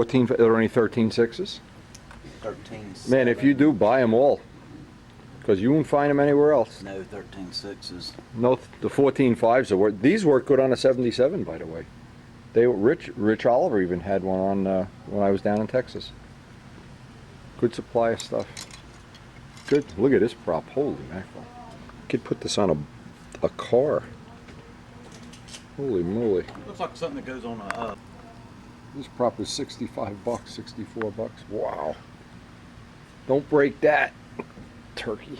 14, are there any 13.6s? 13. Man, if you do, buy them all. Because you won't find them anywhere else. No 13.6s. No, the 14.5s are work. These work good on a 77, by the way. They were Rich Oliver even had one on when I was down in Texas. Good supply of stuff. Good. Look at this prop. Holy mackerel! Could put this on a car. Holy moly! Looks like something that goes on a. This prop is 65 bucks, 64 bucks. Wow! Don't break that, turkey.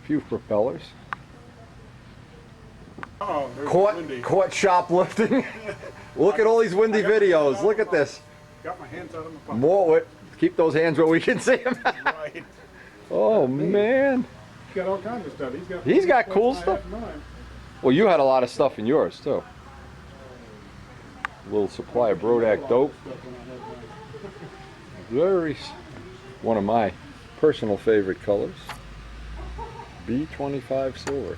Few propellers. Oh, there's Caught shoplifting. Look at all these windy videos. Look at this. Got my hands out of my pocket. More. Keep those hands where we can see them. Right. Oh man. He's got all kinds of stuff. He's got cool stuff. Well, you had a lot of stuff in yours too. A little supply of Brodak dope. One of my personal favorite colors. B25 silver.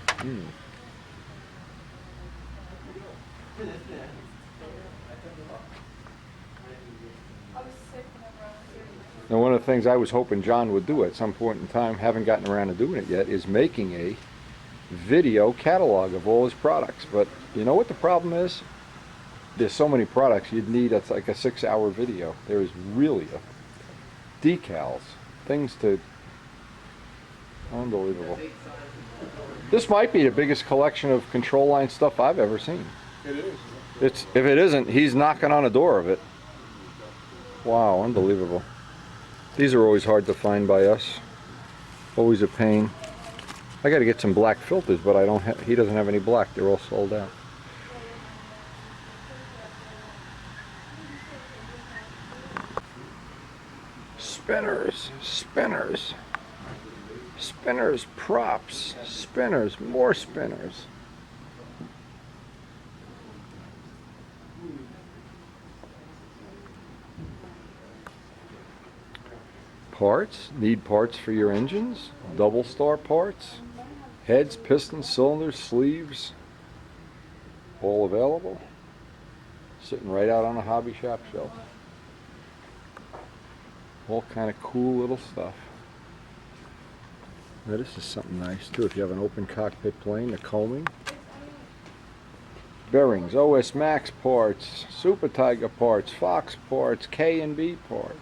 Now, one of the things I was hoping John would do at some point in time, haven't gotten around to doing it yet, is making a video catalog of all his products. But you know what the problem is? There's so many products you'd need, it's like a 6-hour video. There is really decals, things to, unbelievable. This might be the biggest collection of control line stuff I've ever seen. It is. If it isn't, he's knocking on the door of it. Wow, unbelievable. These are always hard to find by us. Always a pain. I got to get some black filters, but I don't. He doesn't have any black. They're all sold out. Spinners, spinners, spinners, props, spinners, more spinners. Parts, need parts for your engines, double star parts, heads, pistons, cylinders, sleeves, all available. Sitting right out on a hobby shop shelf. All kind of cool little stuff. Now this is something nice too. If you have an open cockpit plane, the combing. Bearings, OS Max parts, Super Tiger parts, Fox parts, K&B parts.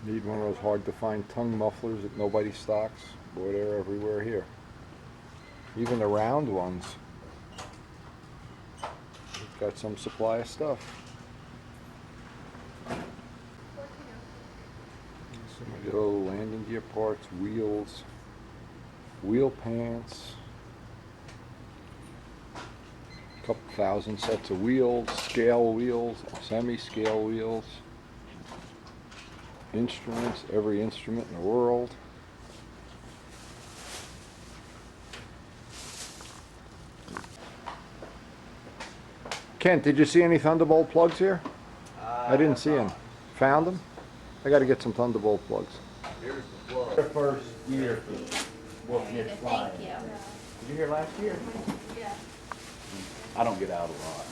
Need one of those hard to find tongue mufflers that nobody stocks. Boy, they're everywhere here. Even the round ones. We've got some supply of stuff. Some of the old landing gear parts, wheels, wheel pants. A couple thousand sets of wheels, scale wheels, semi-scale wheels. Instruments, every instrument in the world. Kent, did you see any Thunderbolt plugs here? I didn't see them. Found them? I got to get some Thunderbolt plugs. Here's the plug. The first year for what gets flying. Thank you. Did you hear last year? Yeah. I don't get out a lot.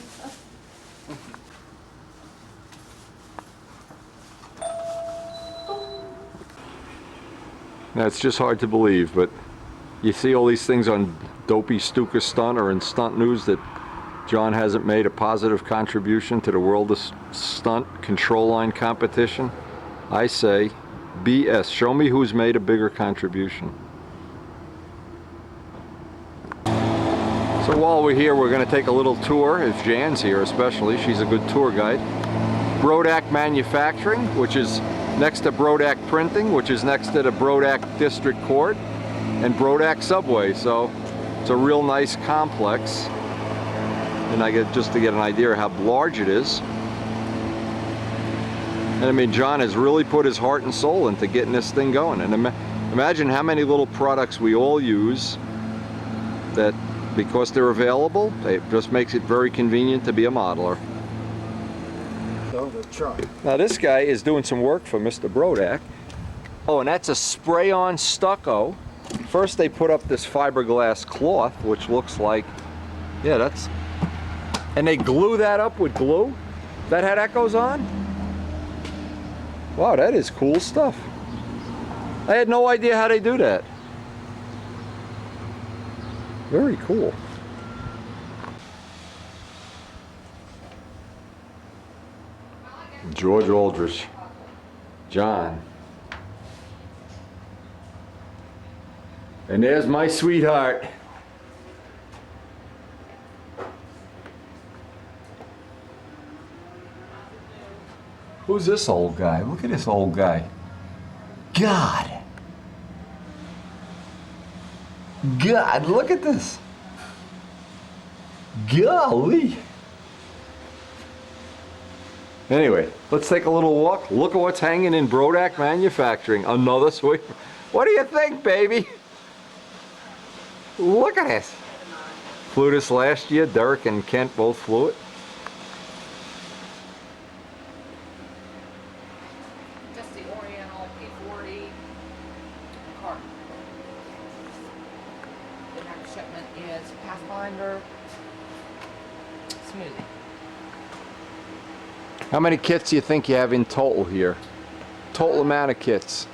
Now it's just hard to believe, but you see all these things on Dopey Stuka Stunt or in Stunt News that John hasn't made a positive contribution to the world of stunt control line competition. I say BS. Show me who's made a bigger contribution. So while we're here, we're going to take a little tour. If Jan's here especially, she's a good tour guide. Brodak Manufacturing, which is next to Brodak Printing, which is next to the Brodak District Court, and Brodak Subway. So it's a real nice complex. And I get just to get an idea of how large it is. And I mean, John has really put his heart and soul into getting this thing going. And imagine how many little products we all use that, because they're available, it just makes it very convenient to be a modeler. So the truck. Now this guy is doing some work for Mr. Brodak. Oh, and that's a spray-on stucco. First they put up this fiberglass cloth, which looks like, yeah, that's, and they glue that up with glue? Is that how that goes on? Wow, that is cool stuff. I had no idea how they do that. Very cool. George Aldrich. John. And there's my sweetheart. Who's this old guy? Look at this old guy. God. God, look at this. Golly. Anyway, let's take a little walk. Look at what's hanging in Brodak Manufacturing. Another sweet. What do you think, baby? Look at this. Flew this last year. Derek and Kent both flew it. Just the Oriental P40 carton. The next shipment is Pathfinder Smoothie. How many kits do you think you have in total here? Total amount of kits.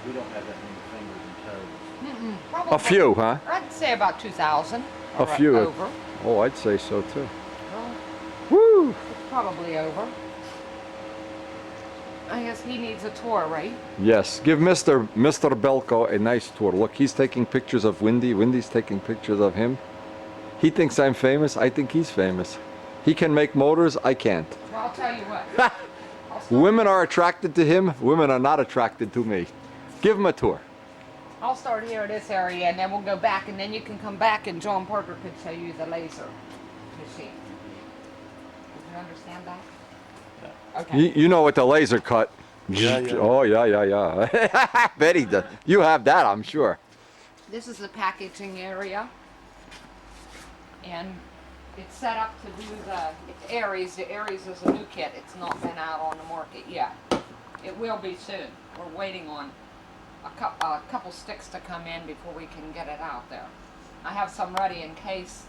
We don't have that many fingers and toes. Probably, A few, huh? I'd say about 2,000. A few. Over. Oh, I'd say so too. Well, Woo! it's probably over. I guess he needs a tour, right? Yes. Give Mr. Belko a nice tour. Look, he's taking pictures of Wendy. Wendy's taking pictures of him. He thinks I'm famous. I think he's famous. He can make motors. I can't. Well, I'll tell you what. Women are attracted to him. Women are not attracted to me. Give him a tour. I'll start here in this area, and then we'll go back, and then you can come back, and John Parker could show you the laser machine. Did you understand that? Yeah. Okay. You know what the laser cut. Yeah. Oh, yeah. Betty, you have that, I'm sure. This is the packaging area, and it's set up to do the Aries. The Aries is a new kit. It's not been out on the market yet. It will be soon. We're waiting on a couple sticks to come in before we can get it out there. I have some ready in case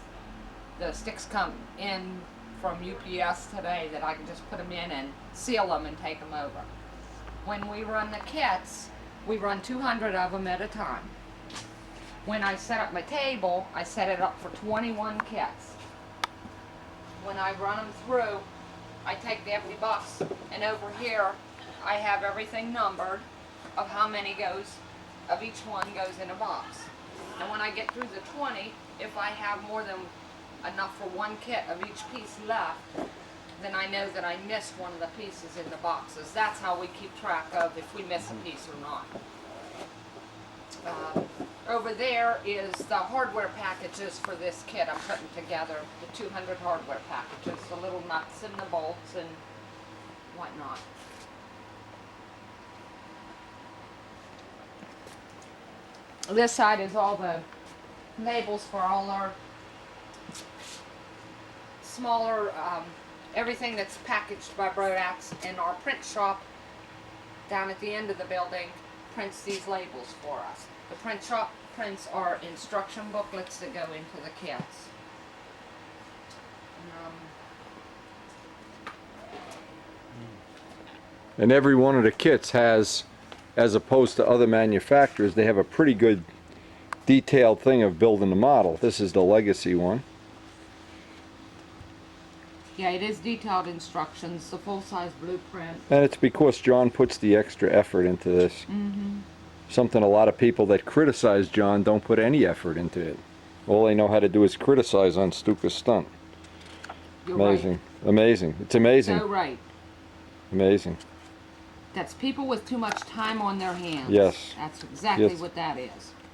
the sticks come in from UPS today, that I can just put them in and seal them and take them over. When we run the kits, we run 200 of them at a time. When I set up my table, I set it up for 21 kits. When I run them through, I take the empty box, and over here I have everything numbered of how many of each one goes in a box. And when I get through the 20, if I have more than enough for one kit of each piece left, then I know that I missed one of the pieces in the boxes. That's how we keep track of if we miss a piece or not. Over there is the hardware packages for this kit I'm putting together, the 200 hardware packages, the little nuts and the bolts and whatnot. This side is all the labels for all our smaller, everything that's packaged by Brodak's, and our print shop down at the end of the building prints these labels for us. The print shop prints our instruction booklets that go into the kits. And every one of the kits has, as opposed to other manufacturers, they have a pretty good detailed thing of building the model. This is the legacy one. Yeah, it is detailed instructions, the full-size blueprint. And it's because John puts the extra effort into this. Mm-hmm. Something a lot of people that criticize John don't put any effort into it. All they know how to do is criticize on Stuka's stunt. You're Amazing. right. Amazing. It's amazing. So right. Amazing. That's people with too much time on their hands. Yes. That's exactly Yes. what that is.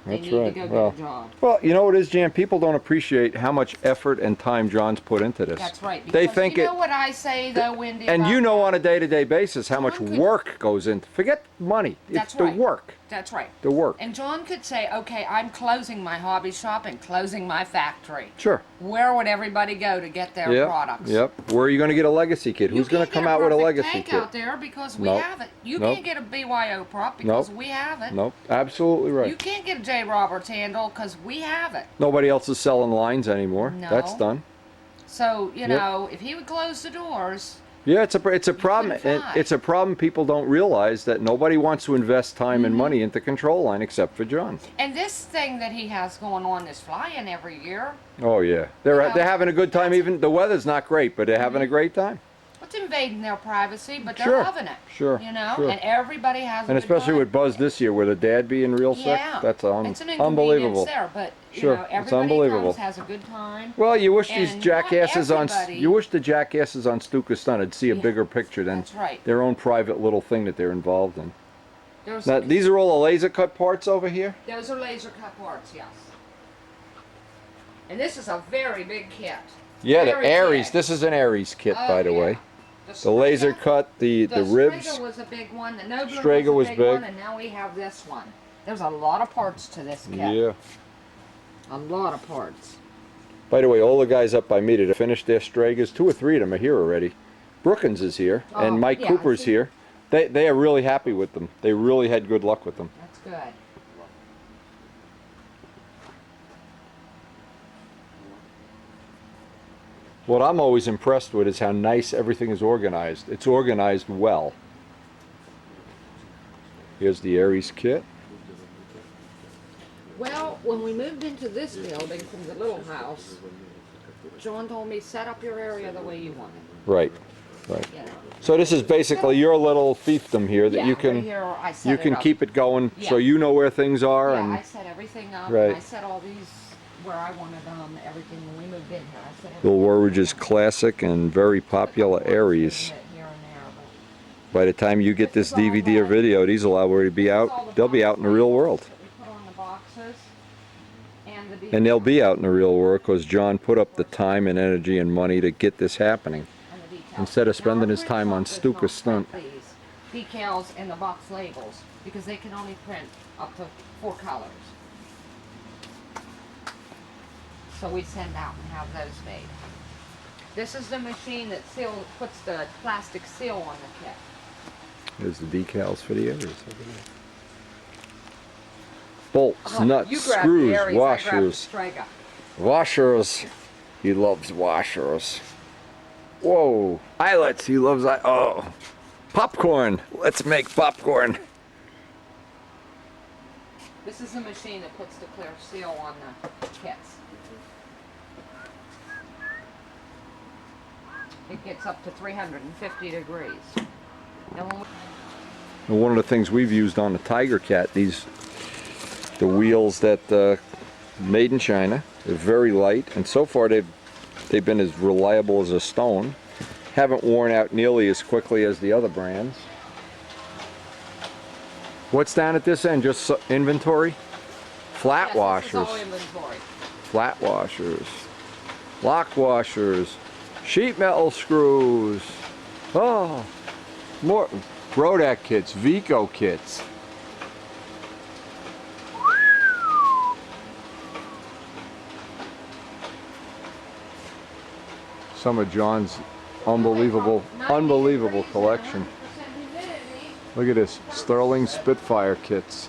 That's they need right. to go Well, get a job. Well, you know what it is, Jan? People don't appreciate how much effort and time John's put into this. That's right. They Because think you it, know what I say, though, Wendy? and about you know that? on a day-to-day basis how much John could- work goes into. Forget money. It's That's the right. work. That's right. to work. And John could say, okay, I'm closing my hobby shop and closing my factory. Sure. Where would everybody go to get their Yep. products? Yep. Where are you going to get a legacy kit? Who's going to come out with a legacy tank kit? out there because we Nope. have it. You Nope. can't get a BYO prop because Nope. we have it. Nope. Absolutely right. You can't get a J. Roberts handle because we have it. Nobody else is selling lines anymore. No. That's done. So, you Yep. know, if he would close the doors, Yeah, it's a problem. couldn't fly. It's a problem people don't realize, that nobody wants to invest time and money into control line except for John. and this thing that he has going on is flying every year. Oh yeah, they're You know, having a good time. Even the weather's not great, but they're having a great time. It's invading their privacy, but they're Sure, loving it. sure, You know, sure. and everybody has a And good especially time. with Buzz this year, with the dad being real sick, Yeah, that's it's an unbelievable. inconvenience there, but you Sure, know, it's everybody unbelievable. comes, has a good time. Well, you wish these And jackasses not on everybody- you wish the jackasses on Stuka would see a Yeah, bigger picture than that's right. their own private little thing that they're involved in. There's Now, these are all the laser cut parts over here. Those are laser cut parts, yes. And this is a very big kit. Yeah, the Very Aries. big. This is an Aries kit, Oh, by the yeah. way. The The laser Strega- cut, the ribs. Strega was a big one. The Nobler Strega was was a big one, big. and now we have this one. There's a lot of parts to this kit. Yeah. A lot of parts. By the way, all the guys up by me that have finished their Stregas, 2 or 3 of them are here already. Brookins is here, Oh, and Mike yeah, I Cooper's see. here. They are really happy with them. They really had good luck with them. That's good. What I'm always impressed with is how nice everything is organized. It's organized well. Here's the Aries kit. Well, when we moved into this building from the little house, John told me set up your area the way you want it. Right, right. You know. So this is basically your little fiefdom here that Yeah, you right can here I set you it can up. keep it going, so Yeah. you know where things are. Yeah, I And set everything up. Right. And I set all these where I wanted everything when we moved in here. I set Bill everything Warridge's classic and very popular Aries. here and there, By the time you get this DVD or video, these will already be out. They'll be out in the real world. but we put on the boxes and the And they'll be out in the real world because John put up the time and energy and money to get this happening. and the details. Instead of Now, spending our his print time on shop does Stuka not stunt. print these decals and the box labels because they can only print up to 4 colors. So we send out and have those made. This is the machine that puts the plastic seal on the kit. Here's the decals for the Aries. Bolts, nuts, You grab screws, the Aries, I grab the washers. Strega. Washers. He loves washers. Whoa. Eyelets. He loves oh. Popcorn. Let's make popcorn. This is the machine that puts the clear seal on the kits. It gets up to 350 degrees. And when we And one of the things we've used on the Tiger Cat, the wheels that made in China, they're very light, and so far they've been as reliable as a stone. Haven't worn out nearly as quickly as the other brands. What's down at this end? Just inventory? Flat Yes, washers. This is all inventory. Flat washers. Lock washers. Sheet metal screws. Oh, more Brodak kits, Vico kits. Some of John's unbelievable collection. 90% humidity. Look at this, Sterling Spitfire kits,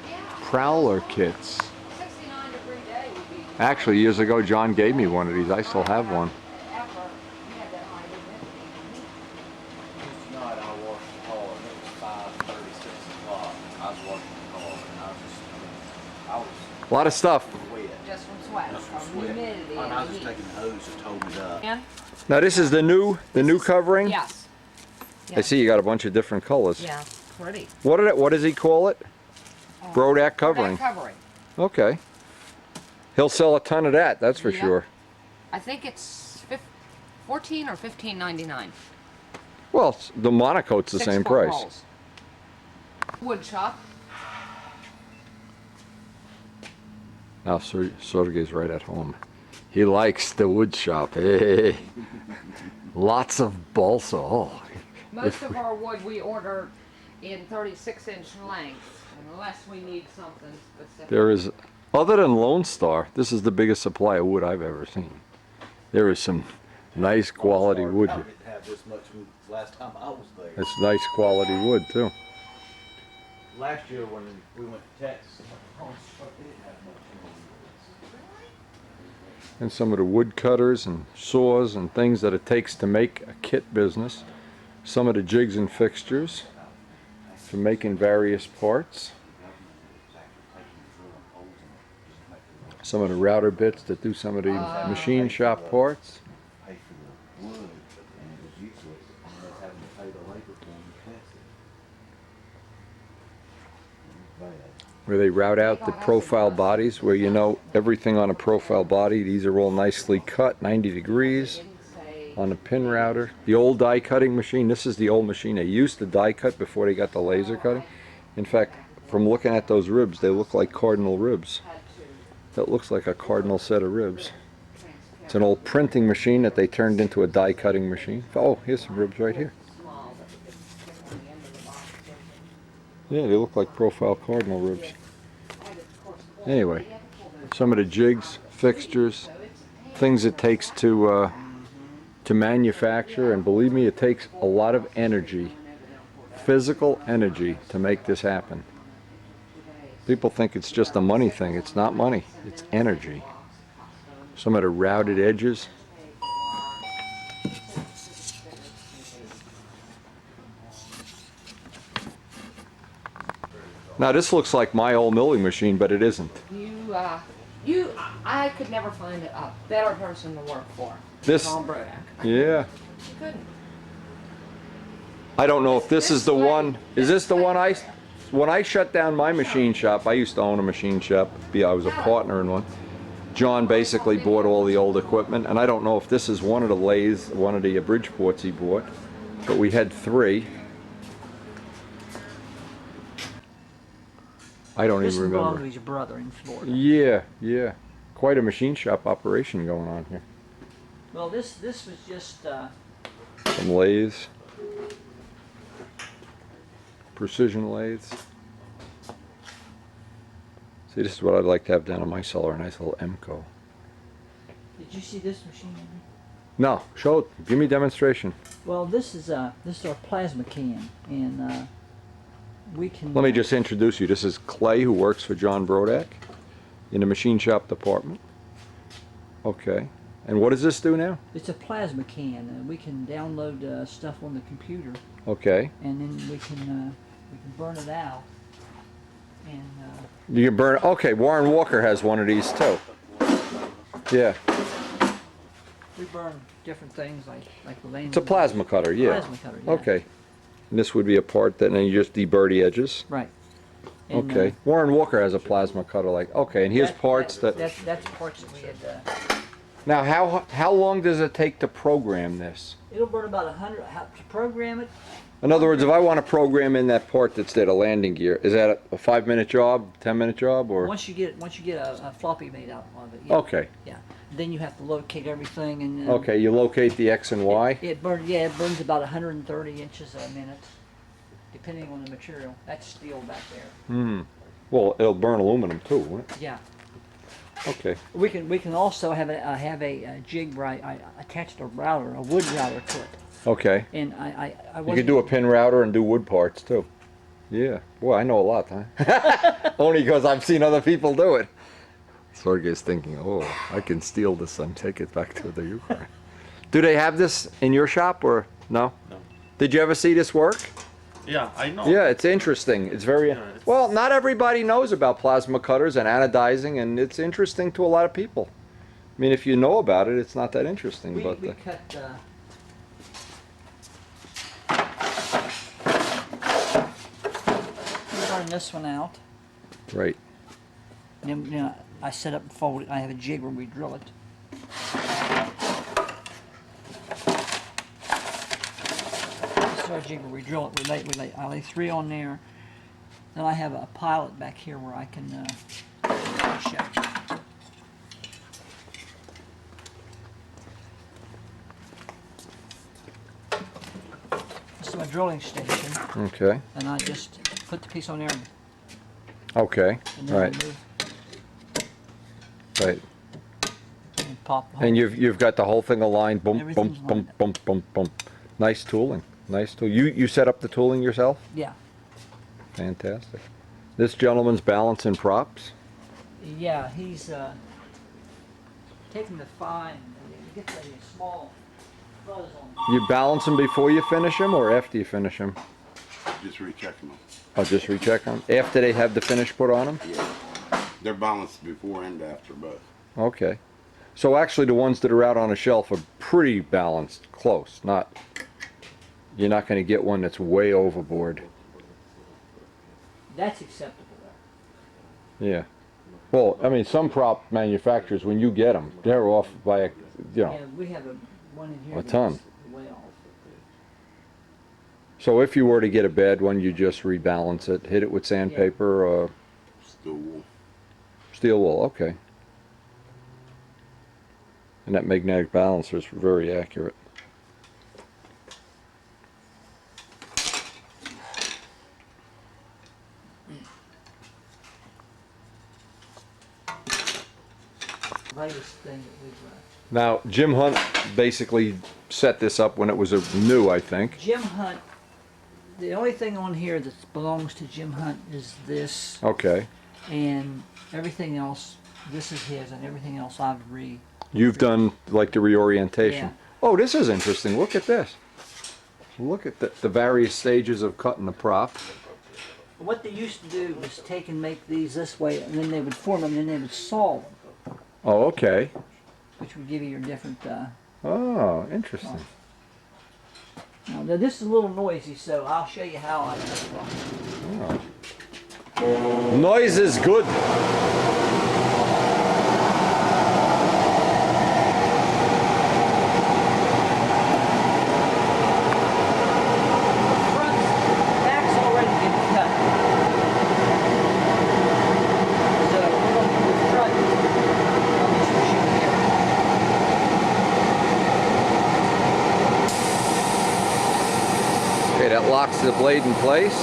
Yeah. Prowler kits. 69-degree day would be Actually, years ago, John gave me one of these. I still have one. ever. We had that high humidity. It's not, I washed the car, and it was 5:30, 6 o'clock. I was washing the car, and I was A lot of stuff. wet. Just from sweat, Just from from sweat. humidity And I and was heat. just taking the hose to hold it up. And? Now this is the new covering. Yes. I see you got a bunch of different colors. Yeah, pretty. What does he call it? Brodak covering. Brodak covering. Okay. He'll sell a ton of that, that's for Yep. sure. I think it's $14 or $15.99. Well, the monocoat's the 6 same foot price. rolls. Wood shop. Now Sergey's right at home. He likes the wood shop. Hey, lots of balsa. Oh, Most of our wood we order in 36-inch lengths, unless we need something specific. There is, other than Lone Star, this is the biggest supply of wood I've ever seen. There is some nice quality wood I here. didn't have this much wood last time I was there. It's nice quality wood too. Last year when we went to Texas, they didn't have much wood. And some of the wood cutters and saws and things that it takes to make a kit business. Some of the jigs and fixtures for making various parts. Some of the router bits that do some of the machine shop parts. Pay for the wood, and it was useless, and they was having to pay the labor for them to fence it. It was bad. Where they route out the profile bodies, where you know everything on a profile body. These are all nicely cut, 90 degrees on a pin router. The old die cutting machine, this is the old machine. They used to die cut before they got the laser cutting. In fact, from looking at those ribs, they look like cardinal ribs. That looks like a cardinal set of ribs. It's an old printing machine that they turned into a die cutting machine. Oh, here's some ribs right here. Yeah, they look like profile cardinal ribs. Anyway, some of the jigs, fixtures, things it takes to manufacture, and believe me, it takes a lot of energy, physical energy, to make this happen. People think it's just a money thing. It's not money, it's energy. Some of the routed edges. Now this looks like my old milling machine, but it isn't. I could never find a better person to work for. This, Tom Brodak. yeah. You couldn't. I don't know if this is the one. Is this the one when I shut down my machine shop, I used to own a machine shop. I was a partner in one. John basically bought all the old equipment, and I don't know if this is one of the lathes, one of the Bridgeports he bought, but we had 3. I don't even remember. This belonged to his brother in Florida. Yeah, yeah. Quite a machine shop operation going on here. Well, this was just Some lathes. Precision lathes. See, this is what I'd like to have down in my cellar, a nice little Emco. Did you see this machine? No, show it. Give me a demonstration. Well, this is our plasma can, and we can. Let me just introduce you. This is Clay, who works for John Brodak in the machine shop department. Okay. And what does this do now? It's a plasma can. We can download stuff on the computer, Okay. and then we can burn it out. And You can burn. Okay, Warren Walker has one of these too. Yeah. we burn different things like the lane. It's a plasma cutter, yeah. Plasma cutter. Yeah. Okay. And this would be a part that, and then you just deburr the edges. Right. And, Okay. Warren Walker has a plasma cutter like. Okay, and here's parts that. That's parts that we had. Now, how long does it take to program this? It'll burn about 100. How to program it? In other words, if I want to program in that part that's there, the landing gear, is that a 5-minute job, 10-minute job, or? Once you get a floppy made out of it. Yeah. Okay. Yeah. Then you have to locate everything and. Okay, you locate the X and Y. It burns about 130 inches a minute, depending on the material. That's steel back there. Hmm. Well, it'll burn aluminum too, won't it? Yeah. Okay. We can also have a jig where I attached a router, a wood router to it, Okay. and I You could do a pin router and do wood parts too. Yeah. Boy, I know a lot, huh? Only because I've seen other people do it. Sergey's thinking, oh, I can steal this and take it back to the Ukraine. Do they have this in your shop or no? No. Did you ever see this work? Yeah, I know. Yeah, it's interesting. It's very Yeah, it's- well. Not everybody knows about plasma cutters and anodizing, and it's interesting to a lot of people. I mean, if you know about it, it's not that interesting. we But cut. Burn this one out. right. And then, I set up and fold it. I have a jig where we drill it. This is our jig where we drill it. I lay 3 on there. Then I have a pilot back here where I can check. This is my drilling station, Okay. and I just put the piece on there Okay. and then Right. remove Right. and pop the hole. And you've got the whole thing aligned. Boom, boom, Everything's boom, lined up. boom, boom, boom. Nice tooling. Nice tool. You set up the tooling yourself? Yeah. Fantastic. This gentleman's balancing props. Yeah, he's taking the fine and he gets a small fuzz on. You balance them before you finish them, or after you finish them? Just rechecking them. I'll just recheck them after they have the finish put on them. Yeah. They're balanced before and after both. Okay. So actually, the ones that are out on a shelf are pretty balanced, close. Not. You're not going to get one that's way overboard. That's acceptable there. Yeah. Well, I mean, some prop manufacturers, when you get them, they're off by a, Yeah, we have one in here. A that's ton. Way off. So if you were to get a bad one, you just rebalance it, hit it with sandpaper or Still wool. steel wool. Okay. And that magnetic balancer is very accurate. Latest thing that we've Now, Jim Hunt basically set this up when it was new, I think. Jim Hunt, the only thing on here that belongs to Jim Hunt is this, Okay. and everything else, this is his, and everything else I've You've done like the reorientation. Yeah. Oh, this is interesting. Look at this. Look at the various stages of cutting the prop. What they used to do was take and make these this way, and then they would form them, and then they would saw them, Oh, okay. which would give you your different, Oh, interesting. now this is a little noisy, so I'll show you how I cut it. Oh. Noise is good. Back's already been cut. So we're going to do the front on this machine here. Okay, that locks the blade in place.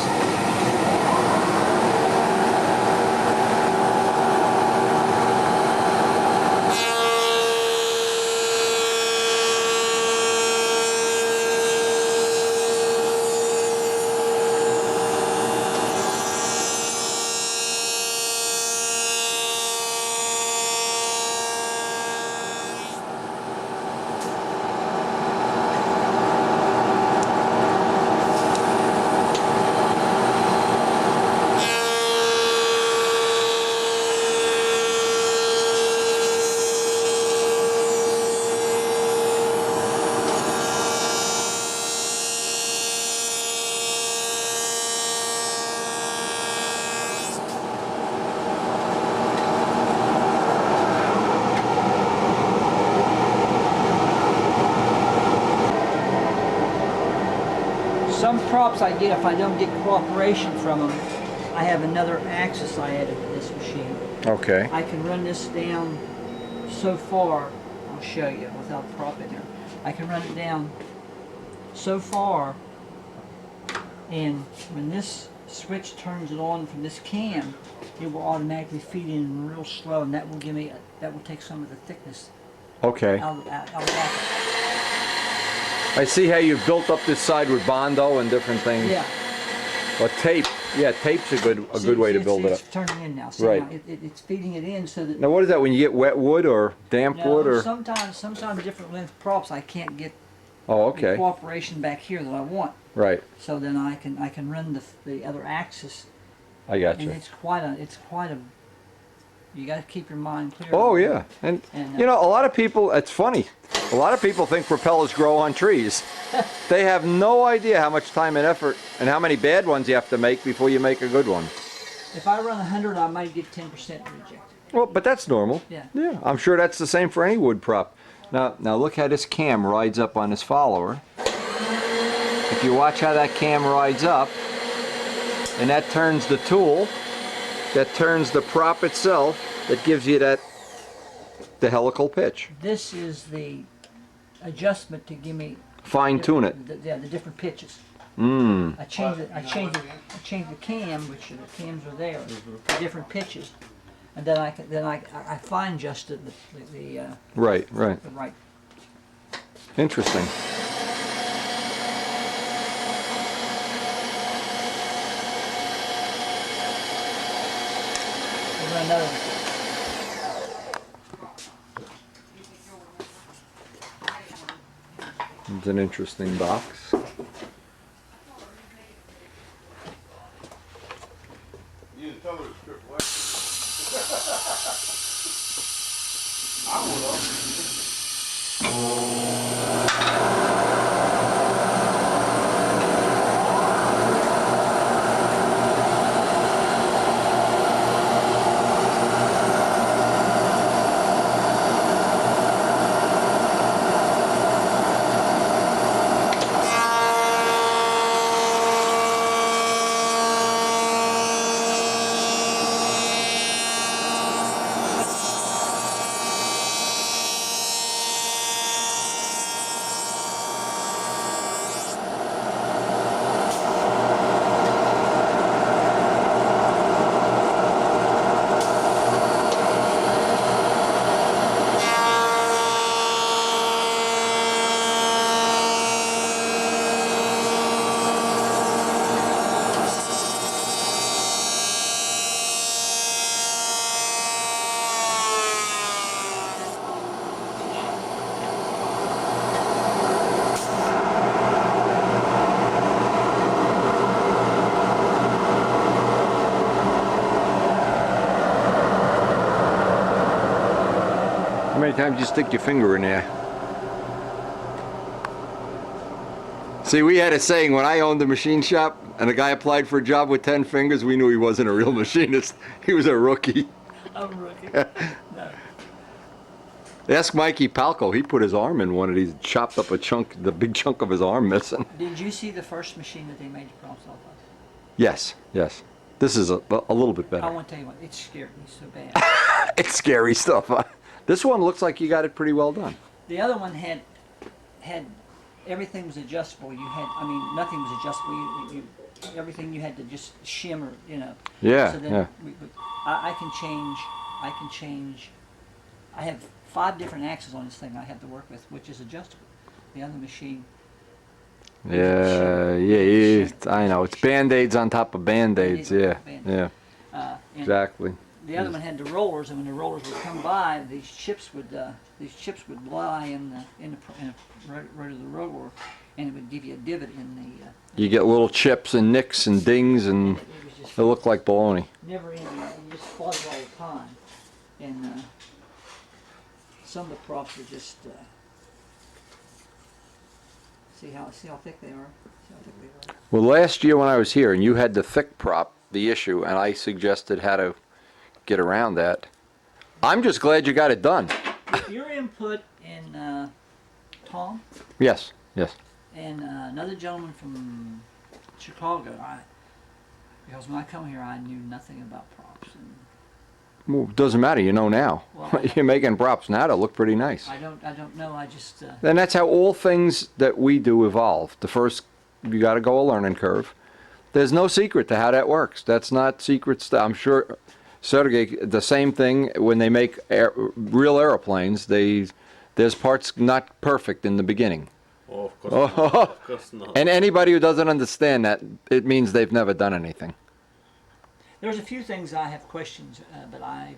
Some props I get, if I don't get cooperation from them, I have another axis I added to this machine. Okay. I can run this down so far, I'll show you without the prop in there. I can run it down so far, and when this switch turns it on from this cam, it will automatically feed in real slow, and that will give me, that will take some of the thickness Okay. out of that. I see how you've built up this side with Bondo and different things. Yeah. But tape. Yeah, tape's a good way to build it up. It's turning in now. See, Right. now it's feeding it in so that. Now, what is that when you get wet wood or damp No, wood or? sometimes different length props I can't get Oh, the okay. cooperation back here that I want. Right. So then I can run the other axis, I got and you. it's quite a. You got to keep your mind clear. Oh yeah, and And, you know, a lot of people. It's funny. A lot of people think propellers grow on trees. They have no idea how much time and effort and how many bad ones you have to make before you make a good one. If I run 100, I might get 10% rejected. Well, but that's normal. Yeah. Yeah, I'm sure that's the same for any wood prop. Now look how this cam rides up on this follower. If you watch how that cam rides up, and that turns the tool, that turns the prop itself, that gives you the helical pitch. This is the adjustment to give me. Fine tune it. The different pitches. Mm. I changed the cam, which the cams are there, to different pitches, and then I fine adjusted the Right, right. the right. Interesting. We'll run another one. It's an interesting box. You didn't tell her to strip away. I would have. How many times you stick your finger in there? See, we had a saying when I owned the machine shop and a guy applied for a job with 10 fingers, we knew he wasn't a real machinist. He was a rookie. I'm a rookie. No. Ask Mikey Palco. He put his arm in one of these, chopped up a chunk, the big chunk of his arm missing. Did you see the first machine that they made the props off of? Yes, yes. This is a little bit I better. want to tell you what, it scared me so bad. It's scary stuff. This one looks like you got it pretty well done. The other one had everything was adjustable. You had, I mean, nothing was adjustable. Everything you had to just shimmer, you know. Yeah, So then yeah. I can change. I have 5 different axes on this thing I have to work with, which is adjustable. The other machine. Yeah, I know. It's Band-Aids on top of Band-Aids. Band-Aids on Yeah, top of yeah, Band-Aids. And exactly. the other one had the rollers, and when the rollers would come by, these chips would lie in the right of the roller, and it would give you a divot in the. You get little chips and nicks and dings, and It was just they look like baloney. never ending. You just fought it all the time, and some of the props are just. See how thick they are. See how thick they are. Well, last year when I was here and you had the thick prop, the issue, and I suggested how to get around that. I'm just glad you got it done. Your input in Tom Yes, yes. and another gentleman from Chicago. Because when I come here, I knew nothing about props. And, Well, it doesn't matter. You know now. Well, You're making props now to look pretty nice. I don't know. I just. And that's how all things that we do evolve. The first, you got to go a learning curve. There's no secret to how that works. That's not secret stuff. I'm sure Sergey, the same thing when they make real airplanes, there's parts not perfect in the beginning. Oh, of course not. Of course not. And anybody who doesn't understand that, it means they've never done anything. There's a few things I have questions, but I'm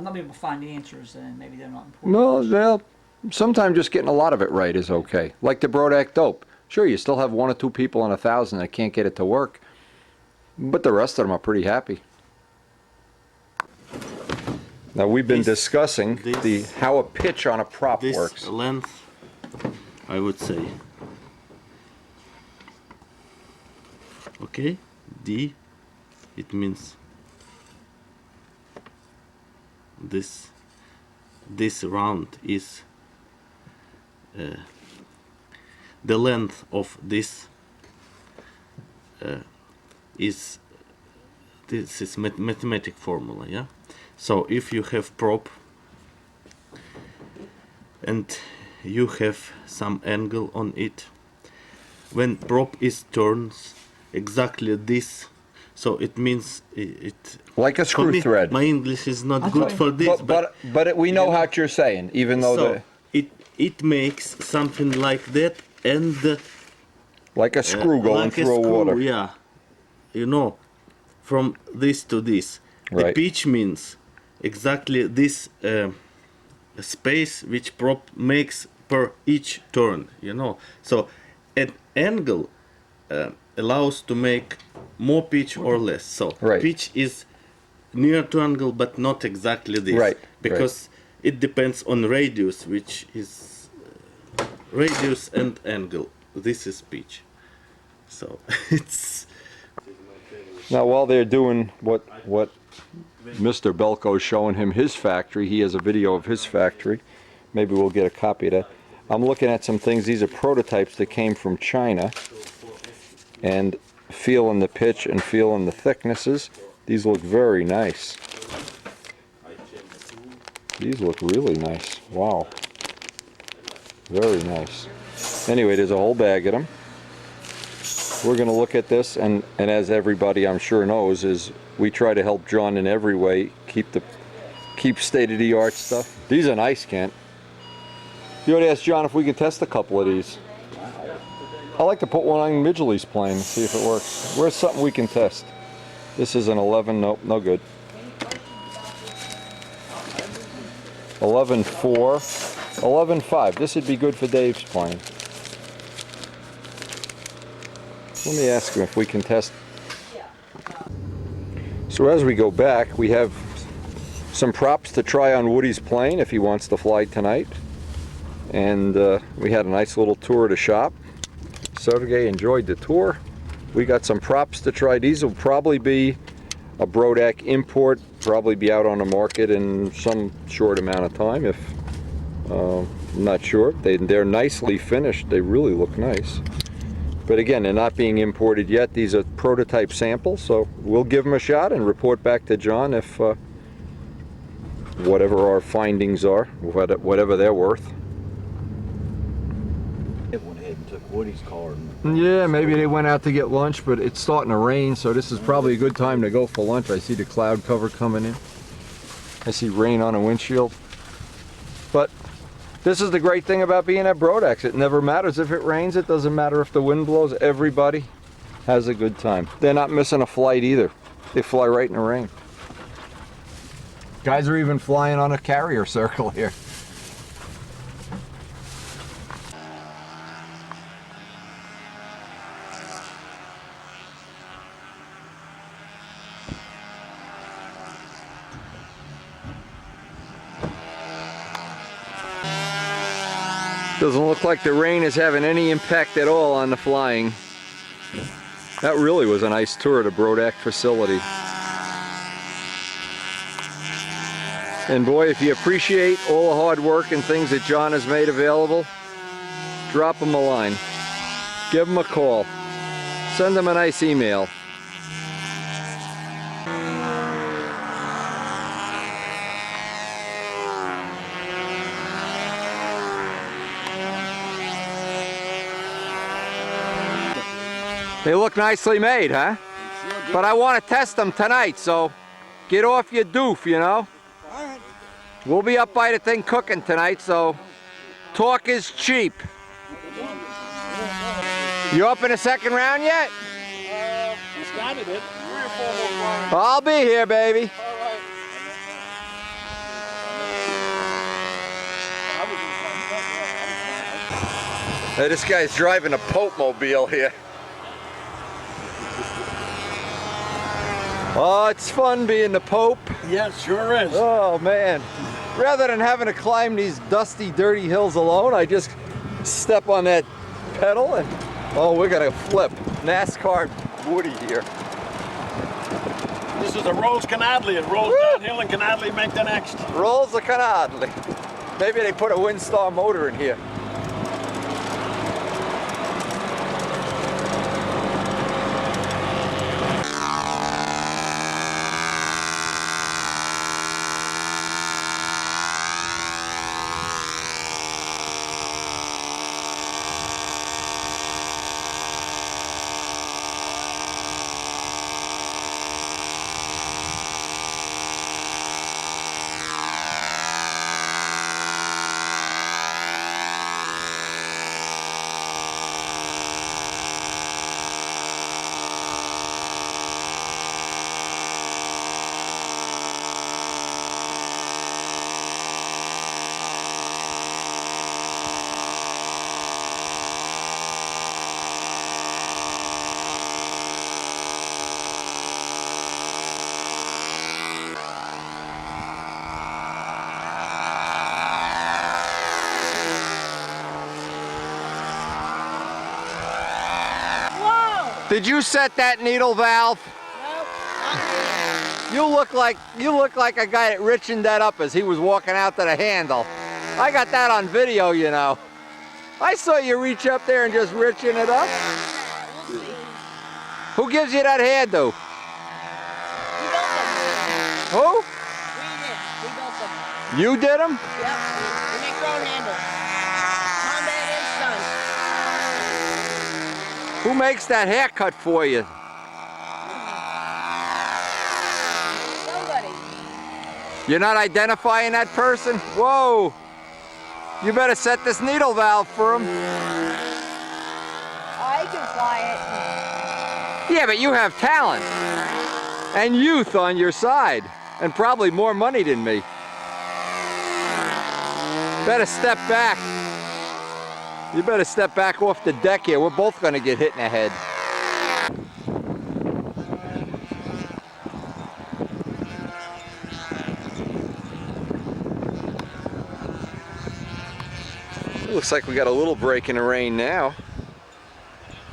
not able to find the answers, and maybe they're not important. No, well, sometimes just getting a lot of it right is okay. Like the Brodak dope. Sure, you still have 1 or 2 people in 1,000 that can't get it to work, but the rest of them are pretty happy. Now we've been discussing how a pitch on a prop This works. length, I would say. Okay, D, it means this round is the length of this is mathematic formula, yeah. So if you have prop and you have some angle on it, when prop is turns exactly this, so it means it. Like a For screw me, thread. my English is not I good thought- for this, But we know what you're saying, even though so it makes something like that, and like a screw going like through a screw, water. yeah, you know, from this to this. The Right. pitch means exactly this space which prop makes per each turn, you know. So an angle allows to make more pitch or less. So Right. pitch is near to angle, but not exactly this, Right, because it depends on radius, which is radius and angle. This is pitch. So it's. Now, while they're doing what Mr. Belko's showing him his factory, he has a video of his factory. Maybe we'll get a copy of that. I'm looking at some things. These are prototypes that came from China, and feeling the pitch and feeling the thicknesses. These look very nice. These look really nice. Wow. Very nice. Anyway, there's a whole bag of them. We're going to look at this, and as everybody I'm sure knows, is we try to help John in every way, keep state-of-the-art stuff. These are nice, Kent. You ought to ask John if we can test a couple of these. I like to put one on Midgley's plane and see if it works. Where's something we can test? This is an 11, nope, no good. 11.4, 11.5. This would be good for Dave's plane. Let me ask him if we can test. So as we go back, we have some props to try on Woody's plane if he wants to fly tonight. And we had a nice little tour of the shop. Sergey enjoyed the tour. We got some props to try. These will probably be a Brodak import, probably be out on the market in some short amount of time. If I'm not sure. They're nicely finished. They really look nice. But again, they're not being imported yet. These are prototype samples, so we'll give them a shot and report back to John if whatever our findings are, whatever they're worth. It went ahead and took Woody's car. Yeah, maybe they went out to get lunch, but it's starting to rain, so this is probably a good time to go for lunch. I see the cloud cover coming in. I see rain on a windshield. But this is the great thing about being at Brodak's. It never matters if it rains. It doesn't matter if the wind blows. Everybody has a good time. They're not missing a flight either. They fly right in the rain. Guys are even flying on a carrier circle here. Doesn't look like the rain is having any impact at all on the flying. That really was a nice tour of the Brodak facility. And boy, if you appreciate all the hard work and things that John has made available, drop him a line. Give him a call. Send him a nice email. They look nicely made, huh? But I want to test them tonight, so get off your doof, you know? We'll be up by the thing cooking tonight, so talk is cheap. You up in the second round yet? Started it. 3 or 4 more flying. I'll be here, baby. Hey, this guy's driving a Pope mobile here. Oh, it's fun being the Pope. Yeah, it sure is. Oh man. Rather than having to climb these dusty, dirty hills alone, I just step on that pedal and, oh, we're gonna flip. NASCAR Woody here. This is a Rolls Canadley. It rolls downhill and Canadley make the next. Rolls the Canadley. Maybe they put a Windstar motor in here. Did you set that needle valve? You look like a guy that richened that up as he was walking out to the handle. I got that on video, you know. I saw you reach up there and just richen it up. Who gives you that handle? Who? We built them. You did them? Yep. We make our own handles. Mom, Dad, and son. Who makes that haircut for you? Somebody. You're not identifying that person? Whoa! You better set this needle valve for him. I can fly it. Yeah, but you have talent. And youth on your side. And probably more money than me. Better step back. You better step back off the deck here. We're both gonna get hit in the head. Looks like we got a little break in the rain now.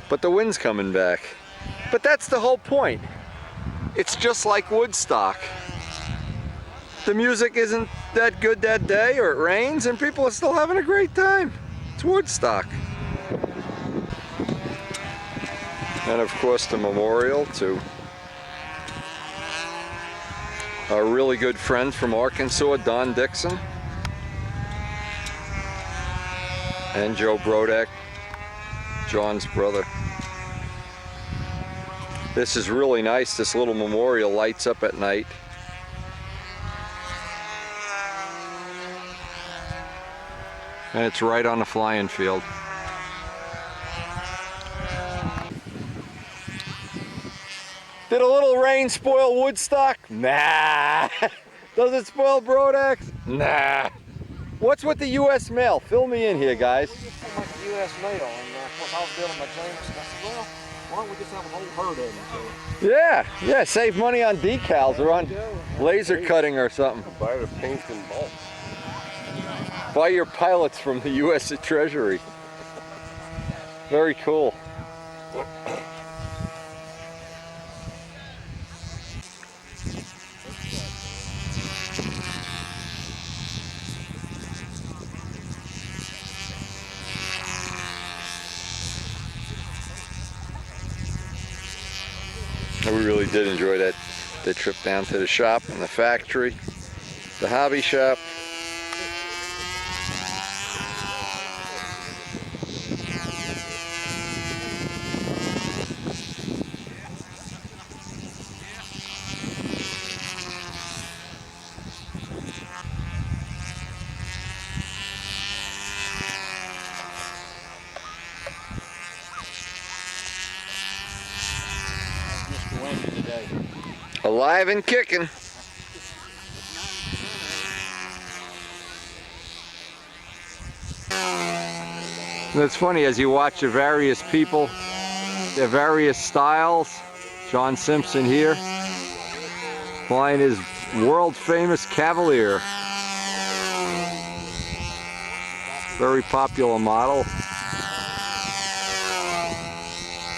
But the wind's coming back. But that's the whole point. It's just like Woodstock. The music isn't that good that day, or it rains, and people are still having a great time. It's Woodstock. And of course the memorial to our really good friend from Arkansas, Don Dixon. And Joe Brodak, John's brother. This is really nice. This little memorial lights up at night. And it's right on the flying field. Did a little rain spoil Woodstock? Nah. Does it spoil Brodak's? Nah. What's with the U.S. mail? Fill me in here, guys. We just want like U.S. mail, and of course I was dealing with Jameson. I said, well, why don't we just have a whole herd of them? Yeah, save money on decals or on laser cutting or something. Buy the paint in bulk. Buy your pilots from the U.S. Treasury. Very cool. We really did enjoy that trip down to the shop and the factory, the hobby shop. Alive and kicking. And it's funny as you watch the various people, the various styles. John Simpson here, flying his world famous Cavalier. Very popular model.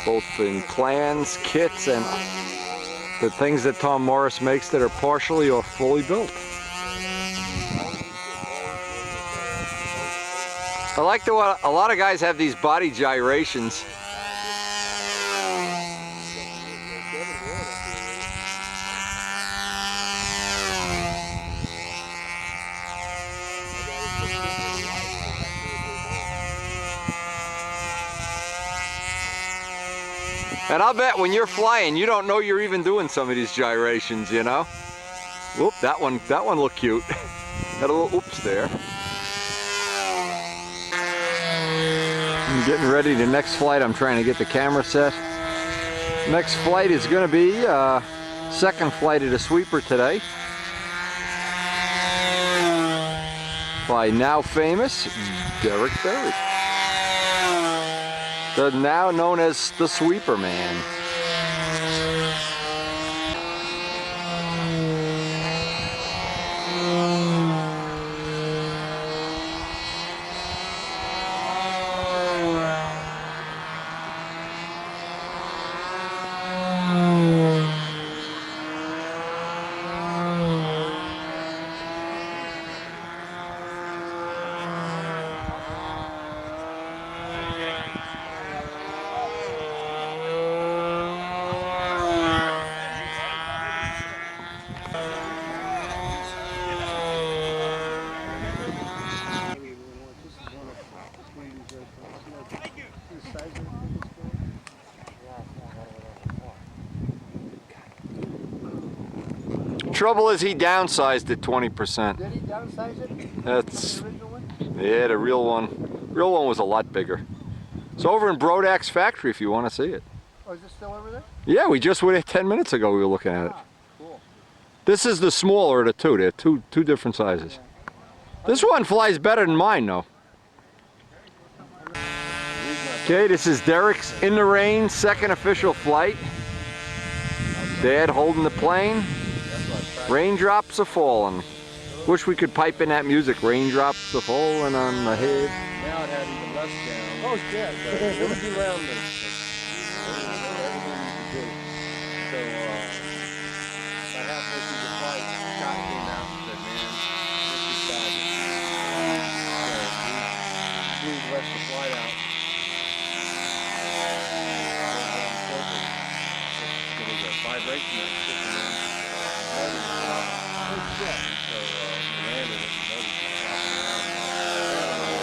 Both in plans, kits, and the things that Tom Morris makes that are partially or fully built. I like the way a lot of guys have these body gyrations. And I'll bet when you're flying, you don't know you're even doing some of these gyrations, you know? Whoop, that one looked cute. Had a little oops there. I'm getting ready. The next flight, I'm trying to get the camera set. Next flight is going to be second flight of the sweeper today. By now famous Derek Berry. The now known as the Sweeper Man. Trouble is he downsized it 20%. Did he downsize it? That's, The original one? yeah, the real one was a lot bigger. It's over in Brodak's factory if you want to see it. Oh, is it still over there? Yeah, we just were there 10 minutes ago. We were looking at it. Ah, cool. This is the smaller of the two. They're two different sizes. This one flies better than mine, though. Okay, this is Derek's in the rain second official flight. Dad holding the plane. Raindrops are falling. Wish we could pipe in that music. Raindrops are falling on my head. Now it had even less down. Oh, it's good. It was around everything you could do. So, about halfway through the flight, Scott came out and said, man, this is bad. So we blew the rest of the flight out. There was a vibration that was kicking in. So we landed it and noticed it flopping around.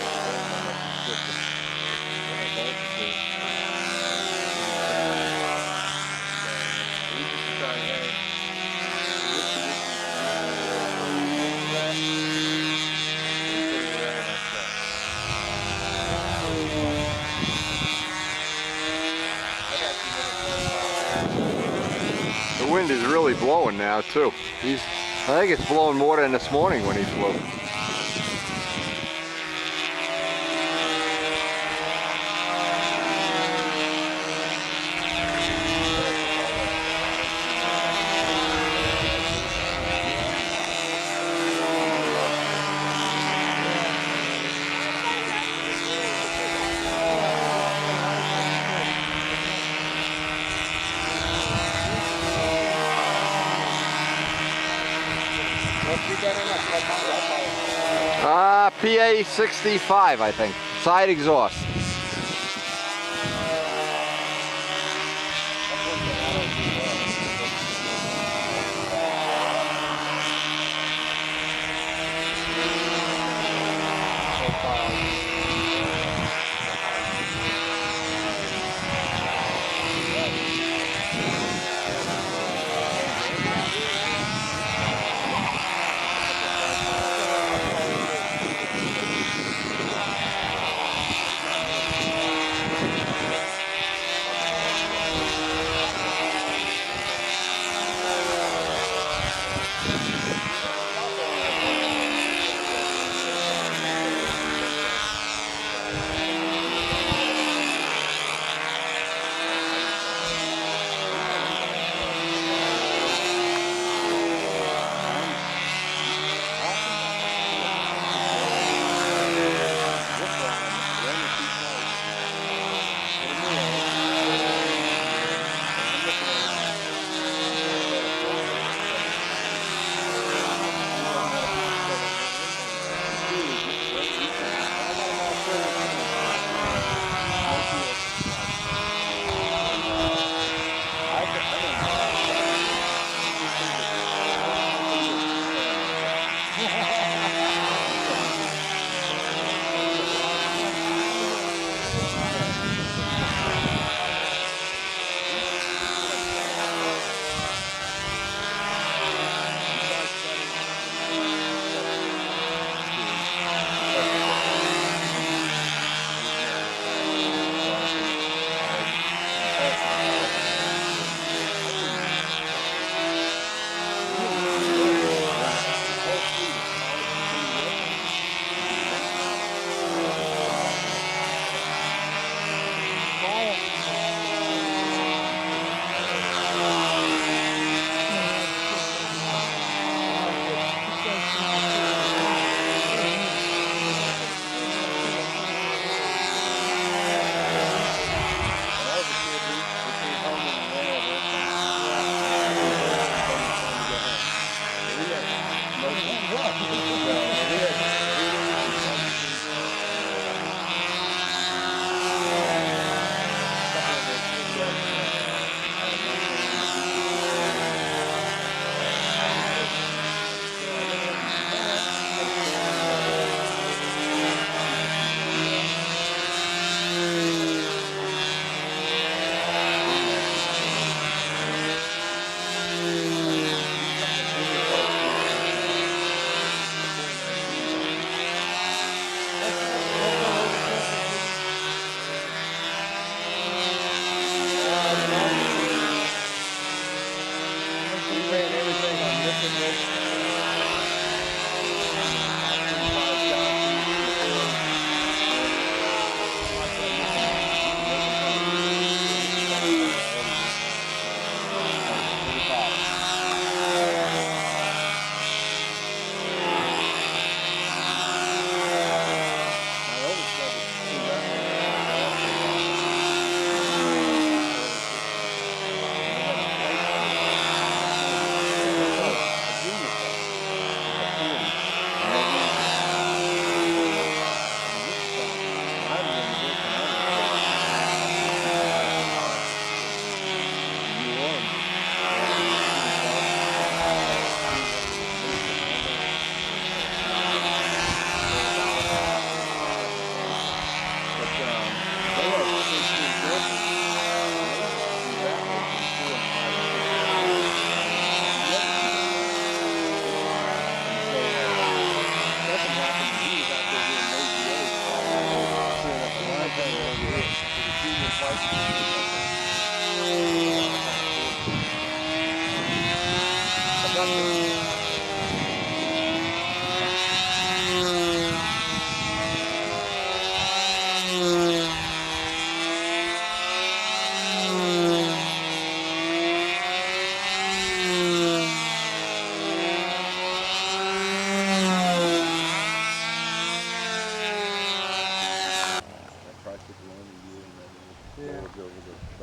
The wind is really blowing now, too. I think it's blowing more than this morning when he flew. PA 65, I think. Side exhaust.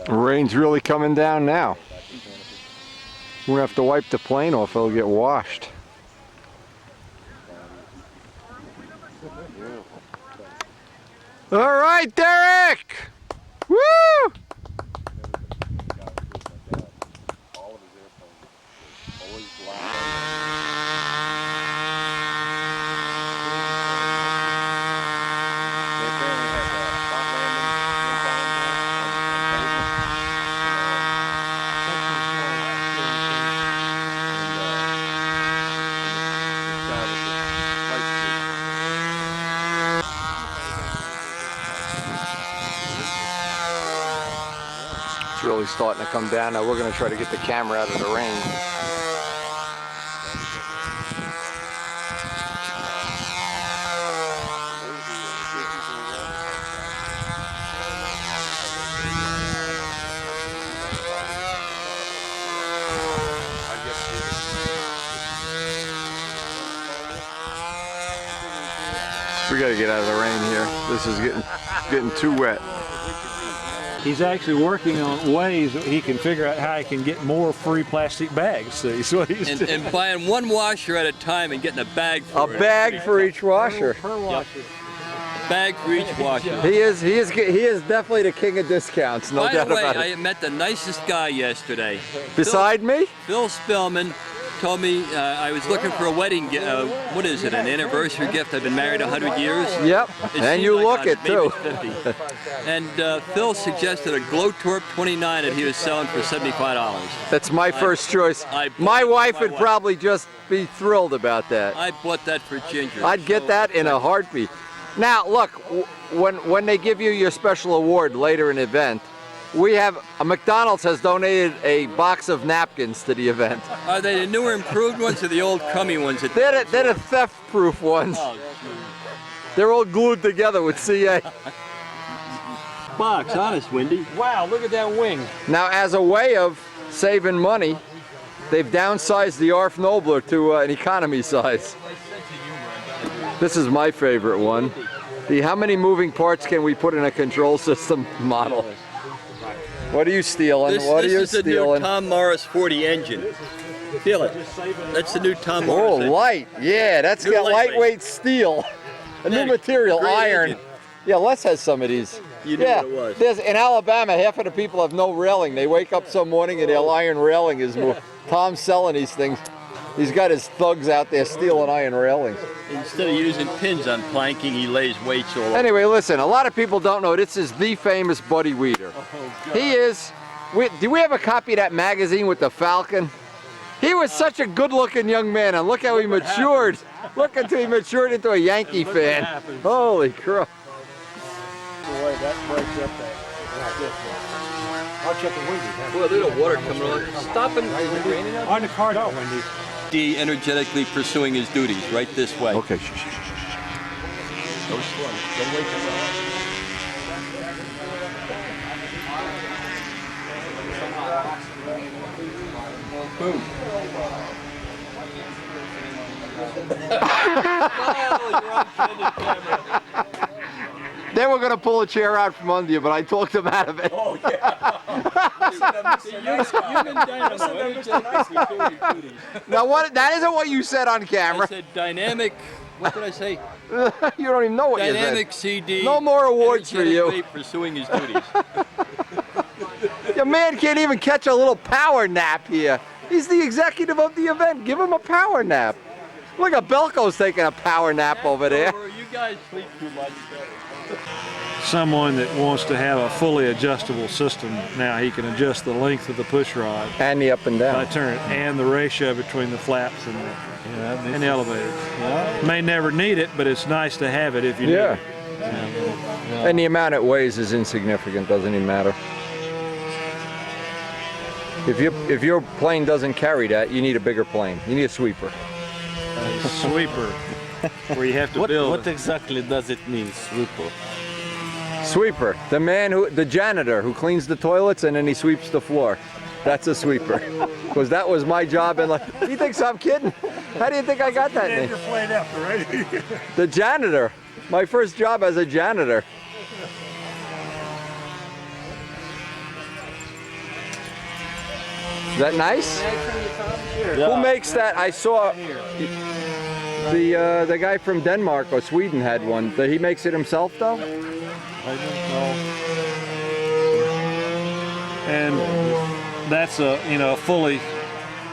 The rain's really coming down now. We're gonna have to wipe the plane off, it'll get washed. All right, Derek! Woo! It's really starting to come down now. We're going to try to get the camera out of the rain. We got to get out of the rain here. This is getting too wet. He's actually working on ways that he can figure out how he can get more free plastic bags. See, so he's and buying one washer at a time and getting a bag for it. A bag for each washer. per washer. Bag for each washer. He is definitely the king of discounts, no doubt about it. I met the nicest guy yesterday. Beside me? Phil Spellman told me I was looking for a wedding, what is it, an anniversary gift. I've been married 100 years. Yep, It and seemed you like look I it was too. maybe 50. And Phil suggested a Glowtorp 29 that he was selling for $75. That's my first choice. I bought My it for wife my would wife. probably just be thrilled about that. I bought that for Ginger. I'd get that in a heartbeat. Now, look, when they give you your special award later in the event, we have, McDonald's has donated a box of napkins to the event. Are they the newer improved ones or the old crummy ones? They're the theft-proof ones. Oh, They're all glued together with CA. box, honest, Wendy. Wow, look at that wing. Now, as a way of saving money, they've downsized the Arf Nobler to an economy size. This is my favorite one. How many moving parts can we put in a control system model? What are you stealing? What are you This is the new stealing? Tom Morris 40 engine. Feel it. That's the new Tom Morris Oh, engine. light. Yeah, that's New got lightweight. lightweight steel. A new Man, material, great iron. engine. Yeah, Les has some of these. You knew Yeah, what it was. there's, in Alabama, half of the people have no railing. They wake up some morning and their iron railing is moved. Tom's selling these things. He's got his thugs out there stealing iron railings. Instead of using pins on planking, he lays weights all over. Anyway, listen, a lot of people don't know this is the famous Buddy Weeder. He is, do we have a copy of that magazine with the Falcon? He was such a good-looking young man, and look how he matured. Look until he matured into a Yankee fan. Holy crap. Boy, that breaks up that. I'll check the windy. Boy, a little water coming on. Stopping. Is it raining out? On the car, Wendy. CD energetically pursuing his duties, right this way. Okay. Shh, shh, shh. Go slow. Don't wake him up. Boom. They were going to pull a chair out from under you, but I talked them out of it. Oh, yeah. Now, what? That isn't what you said on I camera. said dynamic, what did I say? You don't even know what Dynamic you CD. No more awards for you. energetically pursuing his duties. said. Your man can't even catch a little power nap here. He's the executive of the event. Give him a power nap. Look at Belko's taking a power nap over there. You guys sleep too much. Someone that wants to have a fully adjustable system, now he can adjust the length of the push rod. And the up and I down. turn it, and the ratio between the flaps and the elevator. May never need it, but it's nice to have it if you need Yeah. it. And the amount it weighs is insignificant, doesn't even matter. If your plane doesn't carry that, you need a bigger plane. You need a sweeper. A sweeper, where you have to build. What exactly does it mean, sweeper? Sweeper, the janitor who cleans the toilets and then he sweeps the floor. That's a sweeper. Because that was my job. And like, he thinks I'm kidding? How do you think I got that name? The janitor. My first job as a janitor. Is that nice? Who makes that? I saw the guy from Denmark or Sweden had one. He makes it himself though? I don't know. And that's a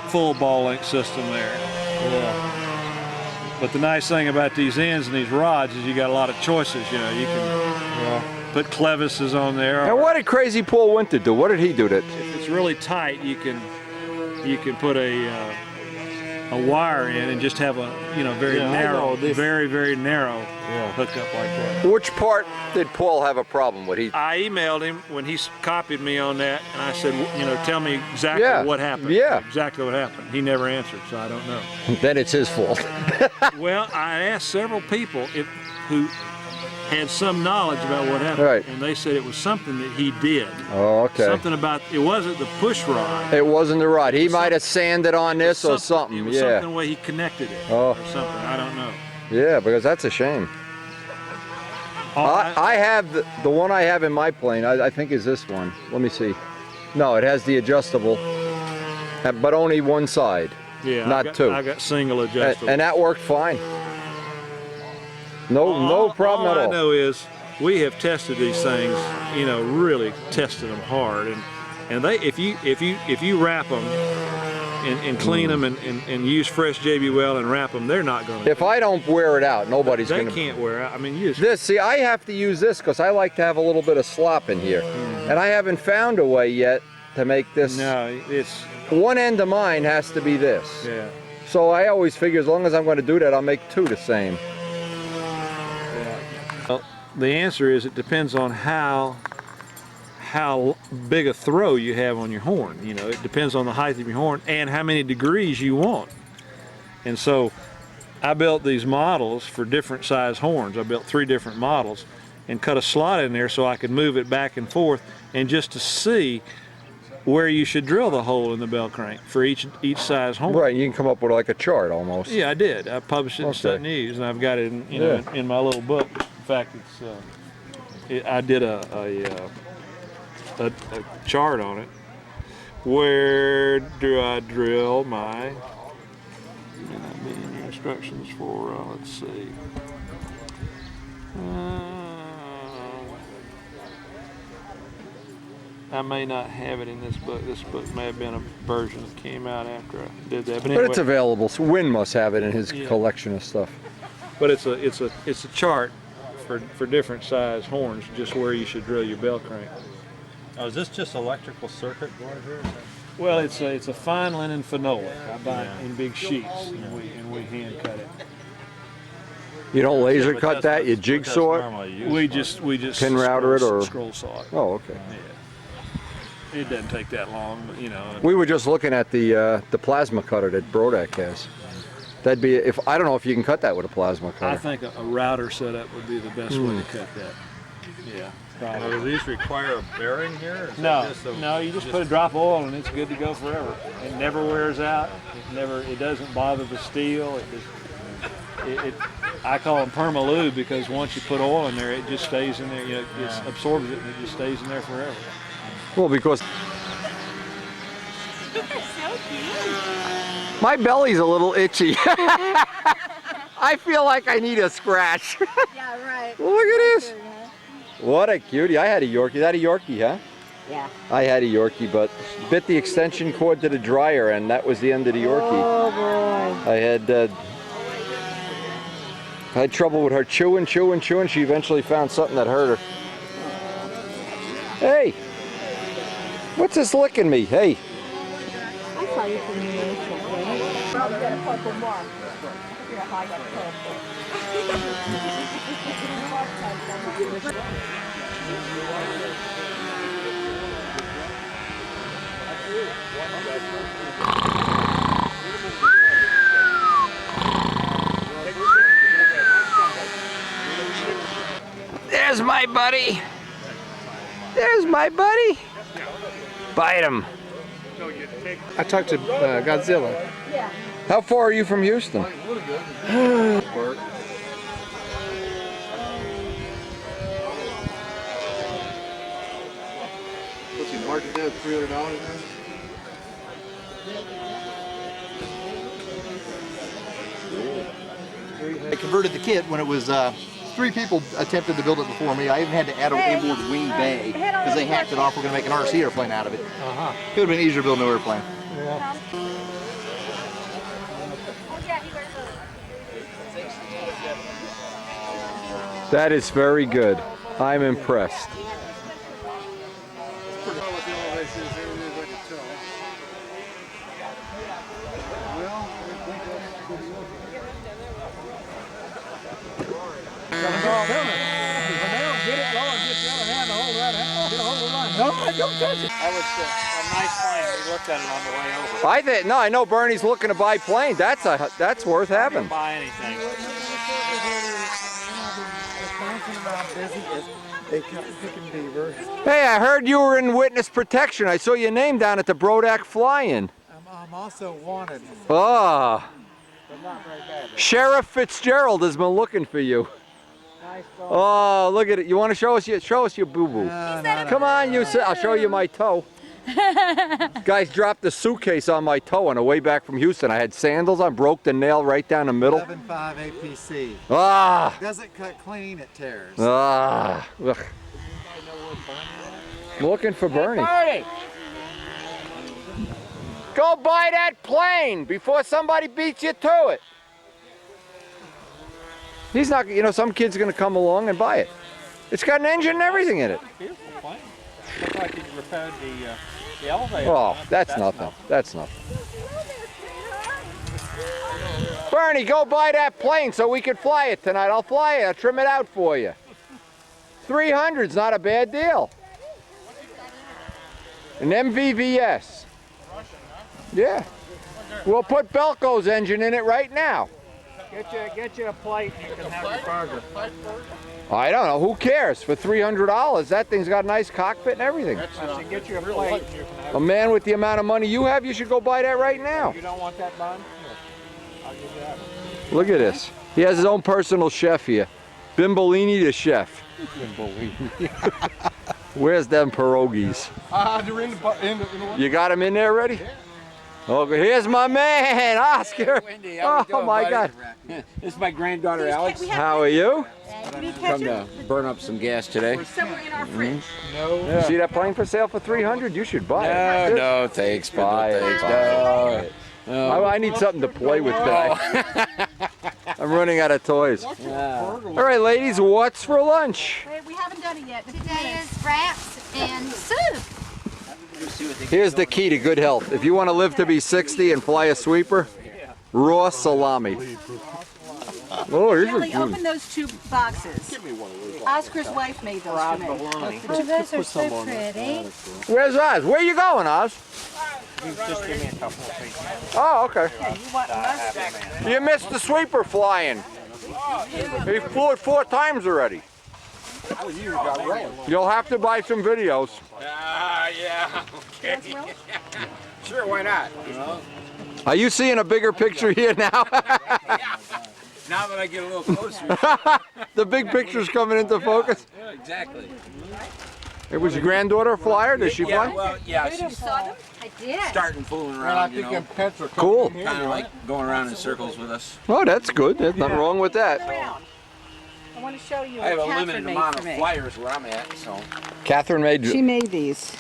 full ball length system there. Yeah. But the nice thing about these ends and these rods is you got a lot of choices. You know, you can put clevises on there. And what did Crazy Paul Winter do? What did he do to it? If it's really tight, you can put a wire in and just have a very narrow, very narrow hookup like that. Which part did Paul have a problem with? I emailed him when he copied me on that, and I said, tell me exactly what happened. Yeah. Exactly what happened. He never answered, so I don't know. Then it's his fault. Well, I asked several people who had some knowledge about what happened, Right. and they said it was something that he did. Oh, okay. Something about, it wasn't the push rod. It wasn't the rod. He might have sanded on this or It something. was Yeah. something the way he connected it Oh. or something. I don't know. Yeah, because that's a shame. Oh, I have the one I have in my plane. I think is this one. Let me see. No, it has the adjustable, but only one side. Yeah, not two. I got single adjustable. And that worked fine. No problem at all. All I know is we have tested these things, really tested them hard, and they if you wrap them and clean them and use fresh JB and wrap them, they're not going to. If I don't wear it out, nobody's They going to. can't wear out. I mean, you just, This, see, I have to use this because I like to have a little bit of slop in here, and I haven't found a way yet to make this. no, it's One end of mine has to be this. yeah. So I always figure as long as I'm going to do that, I'll make two the same. Well, the answer is it depends on how big a throw you have on your horn. It depends on the height of your horn and how many degrees you want. And so I built these models for different size horns. I built 3 different models and cut a slot in there so I could move it back and forth, and just to see where you should drill the hole in the bell crank for each size horn. Right, you can come up with like a chart almost. Yeah, I did. I published it in Okay. Stud News, and I've got it in my little book. In fact, I did a chart on it. Where do I drill my? May not be in your instructions for. Let's see. I may not have it in this book. This book may have been a version that came out after I did that. But anyway, it's available. So Wynn must have it in his Yeah. collection of stuff. But it's a chart for different size horns, just where you should drill your bell crank. Oh, is this just electrical circuit board here? Well, it's a fine linen phenolic. I buy it in big sheets, and we hand cut it. You don't laser But cut that's that? what- You what that's jigsaw it? normally used We for. just Pin router it or- scroll saw it. Oh, okay. Yeah. It doesn't take that long, but you know. We were just looking at the plasma cutter that Brodak has. That'd be I don't know if you can cut that with a plasma cutter. I think a router setup would be the best way to cut that. Yeah. Now, do these require a bearing here? Or is No, that just a, no, you just put a drop of oil and it's good to go forever. It never wears out. It doesn't bother the steel. I call them permalube because once you put oil in there, it just stays in there. You know, it absorbs it and it just stays in there forever. Well, because my belly's a little itchy. I feel like I need a scratch. Yeah, right. Well, look at this. What a cutie. I had a Yorkie. Is that a Yorkie, huh? Yeah. I had a Yorkie, but bit the extension cord to the dryer, and that was the end of the Yorkie. Oh boy. I had trouble with her chewing. She eventually found something that hurt her. Hey! What's this licking me? Hey! I saw you from the airport. Probably got a couple more. Here, I got a couple. There's my buddy! There's my buddy! Bite him! I talked to Godzilla. How far are you from Houston? What's he market that $300 now? I converted the kit when it was 3 people attempted to build it before me. I even had to add a inboard wing bay because they hacked it off. We're going to make an RC airplane out of it. It would have been easier to build an airplane. That is very good. I'm impressed. That was a nice plane. We looked at it on the way over. I know Bernie's looking to buy planes. That's worth having. Buy anything. Hey, I heard you were in witness protection. I saw your name down at the Brodak fly-in. I'm also wanted. Ah. But not very bad. Sheriff Fitzgerald has been looking for you. Nice dog. Oh, look at it. You want to show us your boo-boo? Come on, I'll show you my toe. Guys dropped the suitcase on my toe on the way back from Houston. I had sandals on, broke the nail right down the middle. 11.5 APC. Ah. Doesn't cut clean, it tears. Ah. Ugh. Looking for Bernie. Bernie! Go buy that plane before somebody beats you to it. He's not, some kid's gonna come along and buy it. It's got an engine and everything in it. Beautiful plane. Looks like you repaired the elevator. Oh, that's nothing. That's nothing. Bernie, go buy that plane so we can fly it tonight. I'll fly it. I'll trim it out for you. 300's not a bad deal. An MVVS. Yeah. We'll put Belco's engine in it right now. Get you a plate and you can have your burger. I don't know. Who cares? For $300, that thing's got a nice cockpit and everything. I should get you a plate. And you can have A man with the amount of money you have, you should go buy that right now. You don't want that bun? Here, I'll give you that one. Look at this. He has his own personal chef here. Bimbolini the chef. Bimbolini. Where's them pierogies? They're in the You got them in there already? Okay, here's my man, Oscar. Wendy, how we Oh doing, my buddy? God. This is my granddaughter Alex. How are you? Come to burn up some gas today. Somewhere in our fridge. You see that plane for sale for $300? You should buy it. No, thanks, but Buy no it. thanks. Buy it. I need something to play with today. I'm running out of toys. All right, ladies, what's for lunch? We haven't done it yet. Today is wraps and soup. Here's the key to good health. If you want to live to be 60 and fly a sweeper, raw salami. Oh, these are Kelly, good. open those two boxes. Give me one of those. Oscar's wife made those for me. Oh, those are so pretty. Where's Oz? Where you going, Oz? Just give me a couple of feet. Oh, okay. Yeah, you want mustard? You missed the sweeper flying. He flew it 4 times already. You'll have to buy some videos. Yeah, okay. Sure, why not? You know? Are you seeing a bigger picture here now? Now that I get a little closer. The big picture's coming into focus. Yeah, exactly. It was your granddaughter a flyer? Does she Yeah, fly? well, yeah, she's Saw them? I did. starting fooling And I around, you think know. them pets are Cool. coming in Kind of handy, like going around in circles with us. Oh, that's good. There's nothing wrong with that. Around. I want to show you I have what a Catherine limited made amount for of me. flyers where I'm at, so. Catherine made. She made these.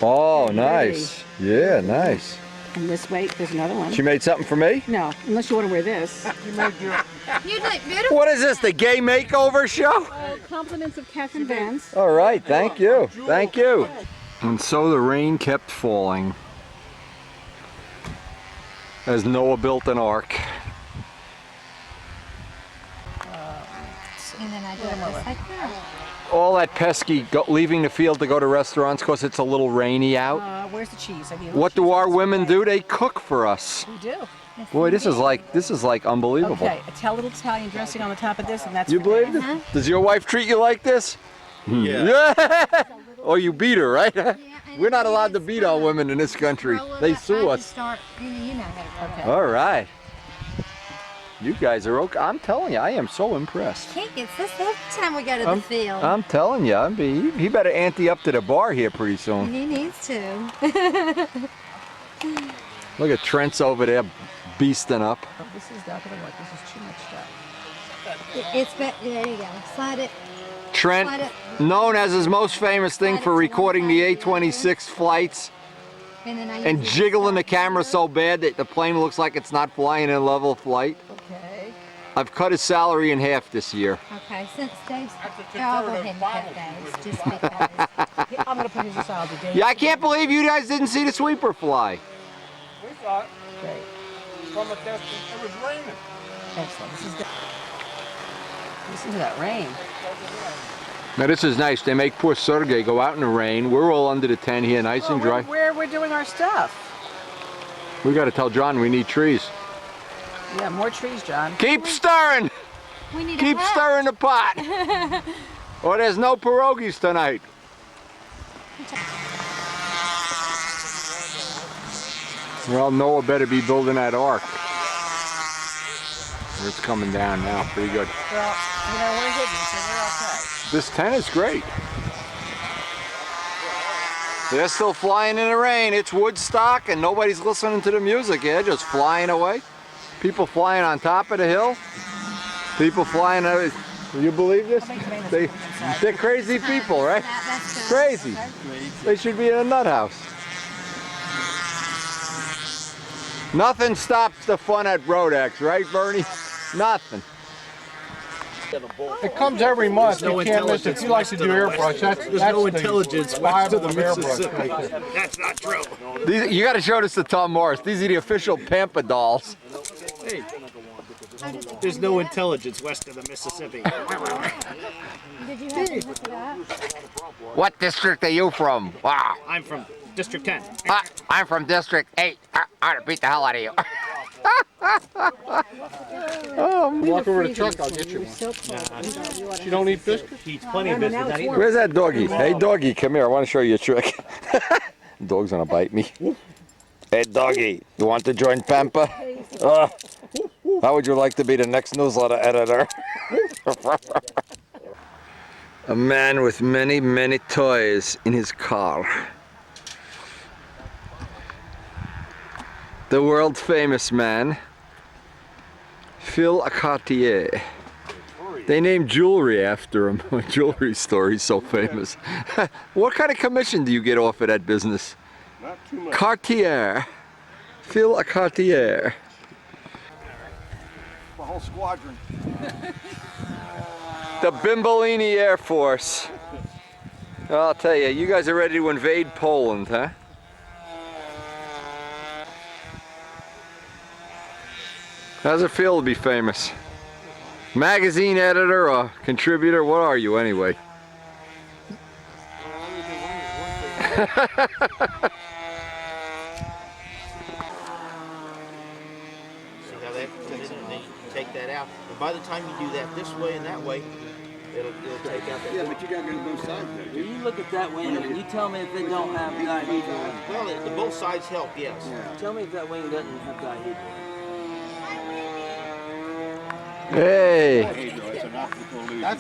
Oh, nice. Yeah, nice. And this way, there's another one. She made something for me? No, unless you want to wear this. You look beautiful. What is this, the gay makeover show? Oh, compliments of Catherine Vance. All right, thank you. Thank you. And so the rain kept falling as Noah built an ark. And then I do it just like that. All that pesky leaving the field to go to restaurants because it's a little rainy out. Where's the cheese? I need a little What do cheese. our women do? They cook for us. We do. Boy, this is like unbelievable. Okay, a little Italian dressing on the top of this, and that's You for believe dinner. it? Does your wife treat you like this? Yeah. Oh, you beat her, right? We're not allowed to beat our women in this country. They sue us. Start, you know how to Okay. All right. You guys are okay. I'm telling you, I am so impressed. Kate gets this every time we go to the field. I'm telling you, he better ante up to the bar here pretty soon. He needs to. Look at Trent's over there beasting up. Oh, this is not going to work. This is too much stuff. It's there you go. Slide it. Trent, known as his most famous thing for recording the A-26 flights And then I and use jiggling the camera so bad that the plane looks like it's not flying in level flight. Okay. I've cut his salary in half this year. Okay, since Dave's. I'll go ahead and cut Dave's just because. I'm going to put his aside today. Yeah, I can't believe you guys didn't see the sweeper fly. We saw it Okay. from a distance. It was raining. Excellent. This is good. Listen to that rain. Now this is nice. They make poor Sergey go out in the rain. We're all under the tent here, nice and dry. Where we're doing our stuff. We got to tell John we need trees. Yeah, more trees, John. Keep stirring. We need Keep a hat. stirring the pot. Or there's no pierogies tonight. Well, Noah better be building that ark. It's coming down now, pretty good. Well, you know, we're hidden, so we're okay. This tent is great. They're still flying in the rain. It's Woodstock and nobody's listening to the music. They're just flying away. People flying on top of the hill. People flying over. You believe this? They're crazy people, right? Crazy. They should be in a nut house. Nothing stops the fun at Brodak's, right, Bernie? Nothing. It comes every month. You can't miss it. If you like to do airbrush, that's no intelligence west of the Mississippi. That's not true. You got to show this to Tom Morris. These are the official Pampa dolls. Hey, there's no intelligence west of the Mississippi. Did you have to look it up? What district are you from? Wow. I'm from District 10. I'm from District 8. I'm gonna beat the hell out of you. Walk over to the truck, I'll get you one. You don't eat biscuits? He eats plenty of biscuits. Not eating. Where's that doggy? Hey, doggy, come here. I want to show you a trick. Dog's gonna bite me. Hey, doggy, you want to join Pampa? How would you like to be the next newsletter editor? A man with many, many toys in his car. The world famous man, Phil Cartier. They named jewelry after him. Jewelry store, he's so famous. What kind of commission do you get off of that business? Not too much. Cartier. Phil Cartier. The whole squadron. The Bimbolini Air Force. I'll tell you, you guys are ready to invade Poland, huh? How's it feel to be famous? Magazine editor or contributor? What are you anyway? See how that takes it, and then you take that out. And by the time you do that this way and that way, it'll take out that. Yeah, but you got to go to both sides there. When you look at that wing and you tell me if it don't have dihedral. Well, the both sides help, yes. Tell me if that wing doesn't have dihedral. Hey! It's an optical illusion.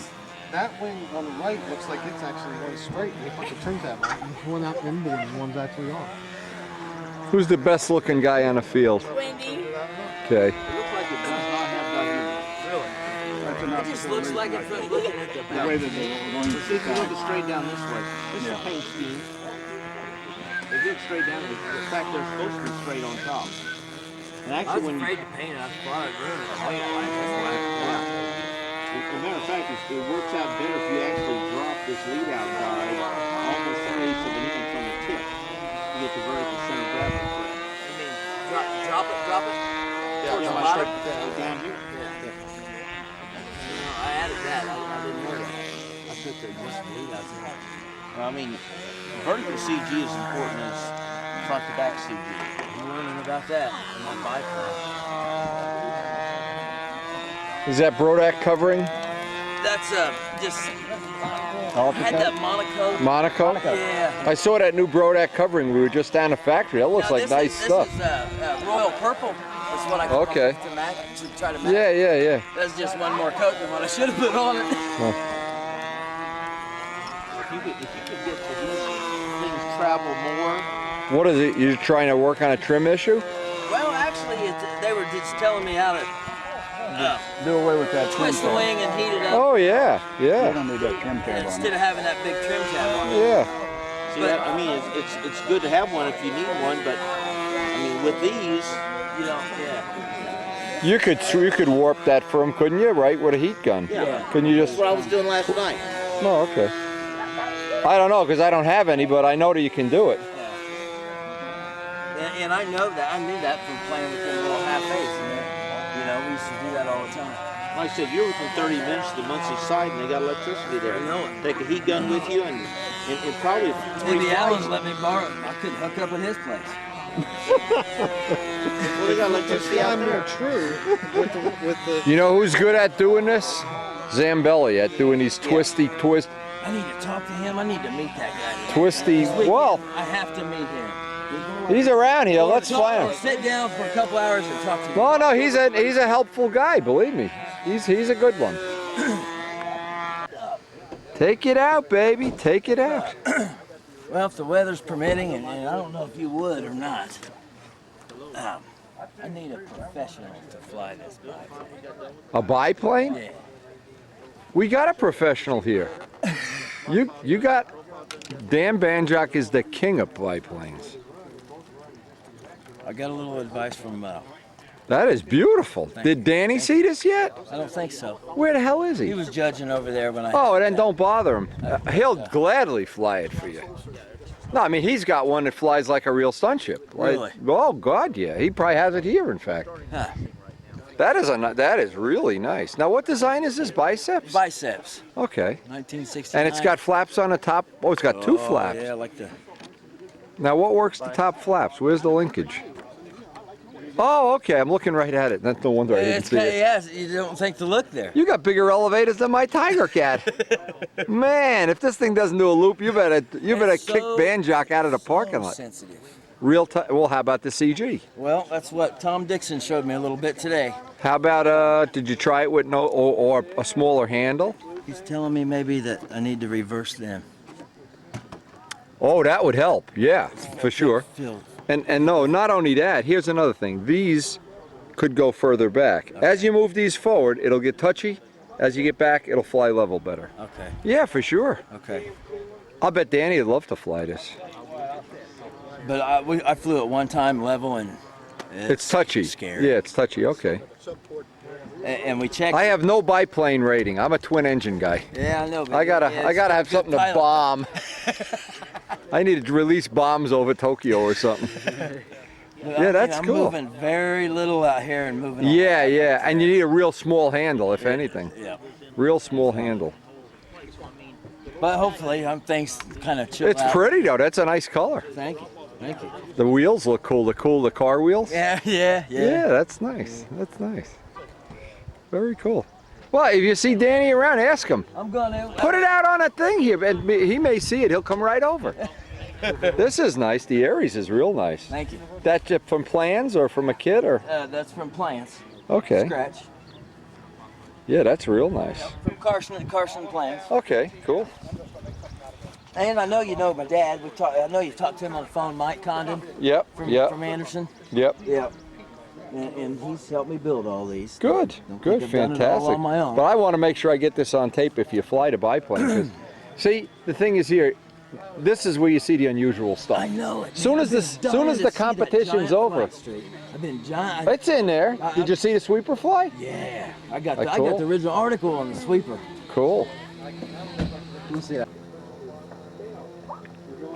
That wing on the right looks like it's actually going straight. If you turn that way, one out inboard and one's actually on. Who's the best looking guy on the field? Wendy. Okay. It looks like it does not have dihedral. Really? It just looks like it from looking at the back. way that they're going to See if you look it straight down this way. This is a paint scheme. They get straight down. In fact, they're supposed to be straight on top. And actually, I was afraid to paint it. I thought I'd ruin it. As a matter of fact, it works out better if you actually drop this lead out guide almost 3/8 of an inch on the tip to get the vertical center of gravity correct. You mean drop it? Yeah, Towards the my bottom? straight down here. I added that. I didn't know that. I put the just lead out there. Well, I mean, vertical CG is important as front to back CG. I'm learning about that in my biplane. Is that Brodak covering? That's just. I had that Monaco. Monaco? Yeah. I saw that new Brodak covering. We were just down the factory. That looks like nice stuff. This is Royal Purple. That's what I come Okay. up with to match, to try to match. Yeah. That's just one more coat than what I should have put on it. Well, If you could get these things travel more. what is it? You're trying to work on a trim issue? Well, actually, they were just telling me how to do away with that trim twist the tab. wing and heat it up. Oh yeah. You don't need that trim tab on Instead it. of having that big trim tab on it. Yeah. See, I mean, it's good to have one if you need one, but I mean, with these, You know, You could warp that for him, couldn't you? Right, with a heat gun. Yeah. Couldn't you that's just? what I was doing last night. Oh, okay. I don't know because I don't have any, but I know that you can do it. and I know that. I knew that from playing with them little half eights. You know, we used to do that all the time. Like I said, you're within 30 minutes of the Muncie site, and they got electricity there. I know it. Take a heat gun with you, and probably 3 Maybe flights. Alan's let me borrow it. I couldn't hook up at his place. Well, they got electricity out there. True. With the You know who's good at doing this? Zambelli at doing these twisty twist. I need to talk to him. I need to meet that guy. Twisty. This weekend, Well, I have to meet him. he's around here. Let's Or find him. sit down for a couple hours and talk to him. No, he's a helpful guy. Believe me, he's a good one. Take it out, baby. Take it out. Well, if the weather's permitting, and I don't know if you would or not, I need a professional to fly this biplane. A biplane? Yeah. We got a professional here. You got Dan Banjock is the king of biplanes. I got a little advice from. That is beautiful. Did Danny see this yet? I don't think so. Where the hell is he? He was judging over there when I. Oh, then don't bother him. He'll gladly fly it for you. No, I mean, he's got one that flies like a real stunt ship. Like, Really? Oh, God, yeah. He probably has it here, in fact. Huh. That is really nice. Now, what design is this? Biceps? Biceps. Okay. 1969. And it's got flaps on the top. Oh, it's got two flaps. Yeah, like the. Now, what works the top flaps? Where's the linkage? Oh, okay. I'm looking right at it. That's no wonder I didn't It's see it. yes, you don't think to look there. You got bigger elevators than my Tiger Cat. Man, if this thing doesn't do a loop, you better kick Banjock out of the parking lot. Sensitive. Well, how about the CG? Well, that's what Tom Dixon showed me a little bit today. How about did you try it with no or a smaller handle? He's telling me maybe that I need to reverse them. Oh, that would help. Yeah, for sure. Feel And no, not only that. Here's another thing. These could go further back. As you move these forward, it'll get touchy. As you get back, it'll fly level better. okay. Yeah, for sure. Okay. I'll bet Danny would love to fly this. But I flew it one time level and It's touchy. Scary. Yeah, it's touchy. Okay. And we checked. I have no biplane rating. I'm a twin engine guy. Yeah, I know. But I gotta have good something to pilot. bomb. I need to release bombs over Tokyo or something. Yeah, that's I'm cool. moving very little out here and moving. Yeah, yeah, and you need a real small handle, if anything. Yeah. Real small handle. But hopefully, things kind of chill out. It's pretty though. That's a nice color. Thank you. Thank you. The wheels look cool. The car wheels. Yeah, yeah, yeah. Yeah, that's nice. That's nice. Very cool. Well, if you see Danny around, ask him. I'm gonna put it out on a thing here, and he may see it. He'll come right over. This is nice. The Aries is real nice. Thank you. That's from plans or from a kid or? That's from plants. Okay. Scratch. Yeah, that's real nice. From Carson plants. Okay, cool. And I know you know my dad. I know you've talked to him on the phone, Mike Condon. Yep. From Anderson. Yep. Yep. And he's helped me build all these. Good. Good. I've done it Fantastic. all on my own. But I want to make sure I get this on tape if you fly to biplane. 'Cause see, the thing is here. This is where you see the unusual stuff. I know it. Soon as the competition's over, I've been giant. it's in there. Did you see the sweeper fly? Yeah, I got Cool. the original article on the sweeper. Cool.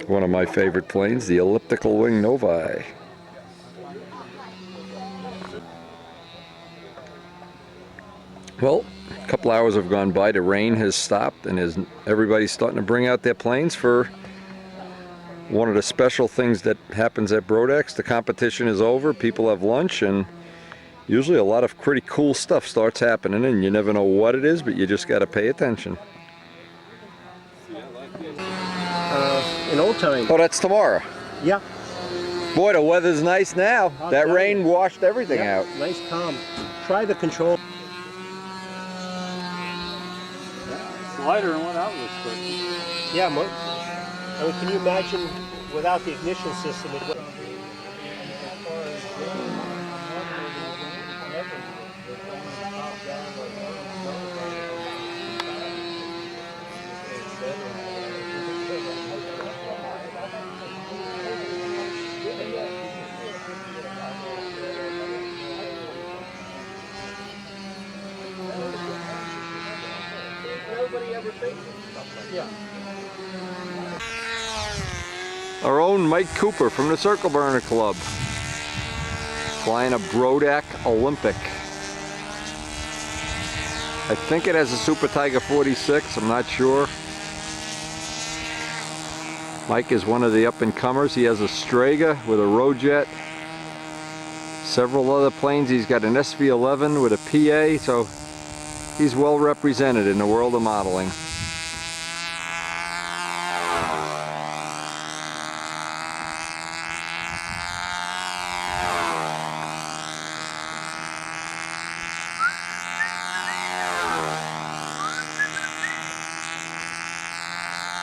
One of my favorite planes, the elliptical wing Novi. Well, a couple hours have gone by. The rain has stopped, and everybody's starting to bring out their planes for one of the special things that happens at Brodak's. The competition is over, people have lunch, and usually a lot of pretty cool stuff starts happening, and you never know what it is, but you just got to pay attention. In old time. Oh, that's tomorrow. Yeah. Boy, the weather's nice now. That rain washed everything out. Nice calm. Try the control. Lighter than what I was expecting. Yeah, I mean, can you imagine without the ignition system? Nobody ever thinks of stuff like that. Our own Mike Cooper from the Circle Burner Club, flying a Brodak Olympic. I think it has a Super Tiger 46, I'm not sure. Mike is one of the up-and-comers. He has a Strega with a Rojet. Several other planes. He's got an SV11 with a PA, so he's well represented in the world of modeling.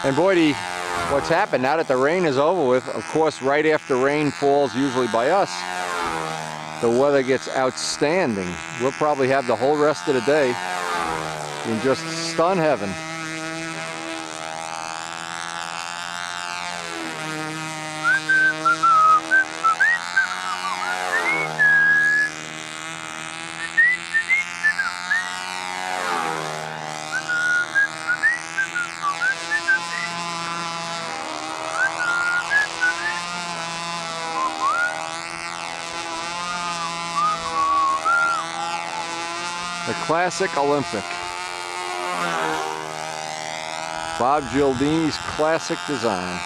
And boy, what's happened now that the rain is over with, of course, right after rain falls, usually by us, the weather gets outstanding. We'll probably have the whole rest of the day in just stun heaven. The classic Olympic. Bob Gialdini's classic design.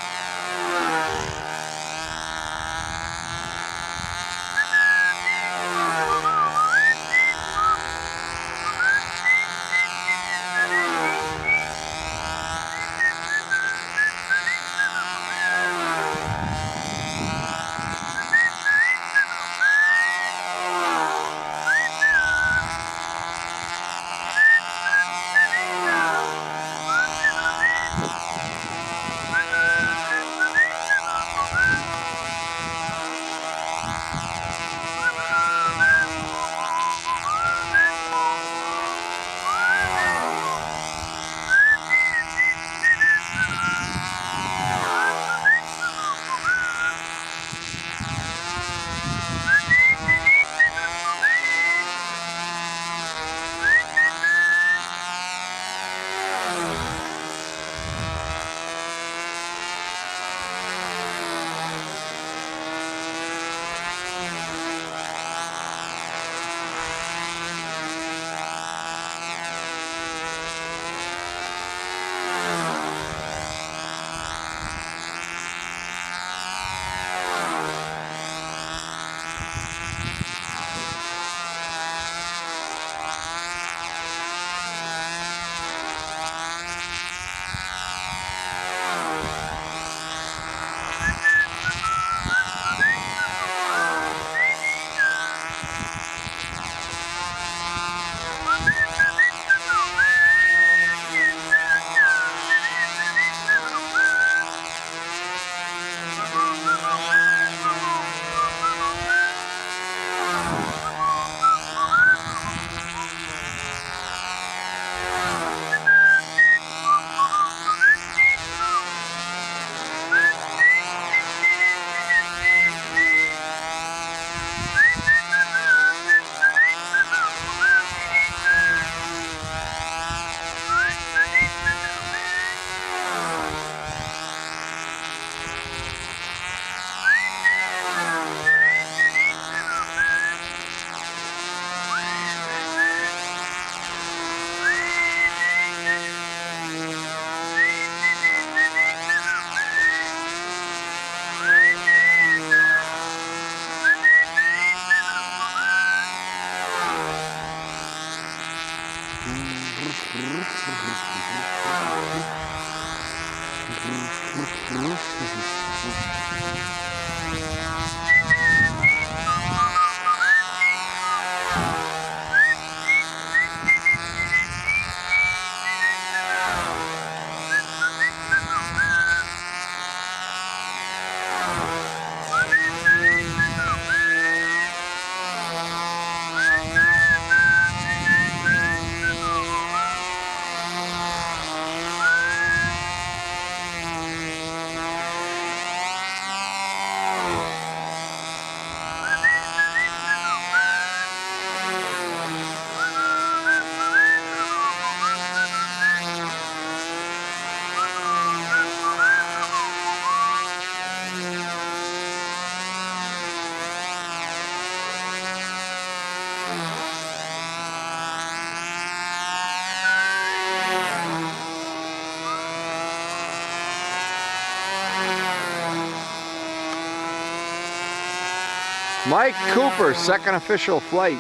Mike Cooper, second official flight.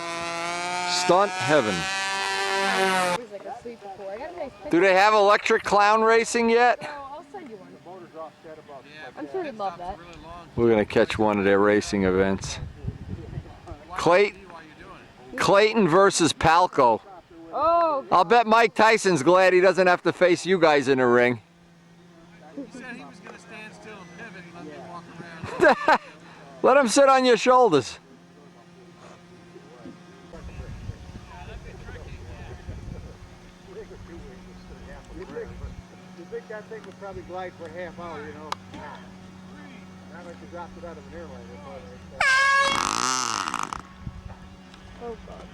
Stunt heaven. Do they have electric clown racing yet? I'll send you one. I'm sure you'd love that. We're gonna catch one of their racing events. Clayton versus Palco. Oh. I'll bet Mike Tyson's glad he doesn't have to face you guys in the ring. He said he was going to stand still and pivot and let me walk around. Let him sit on your shoulders. You think that thing would probably glide for a half hour, you know? Not like you dropped it out of an airline. Oh God.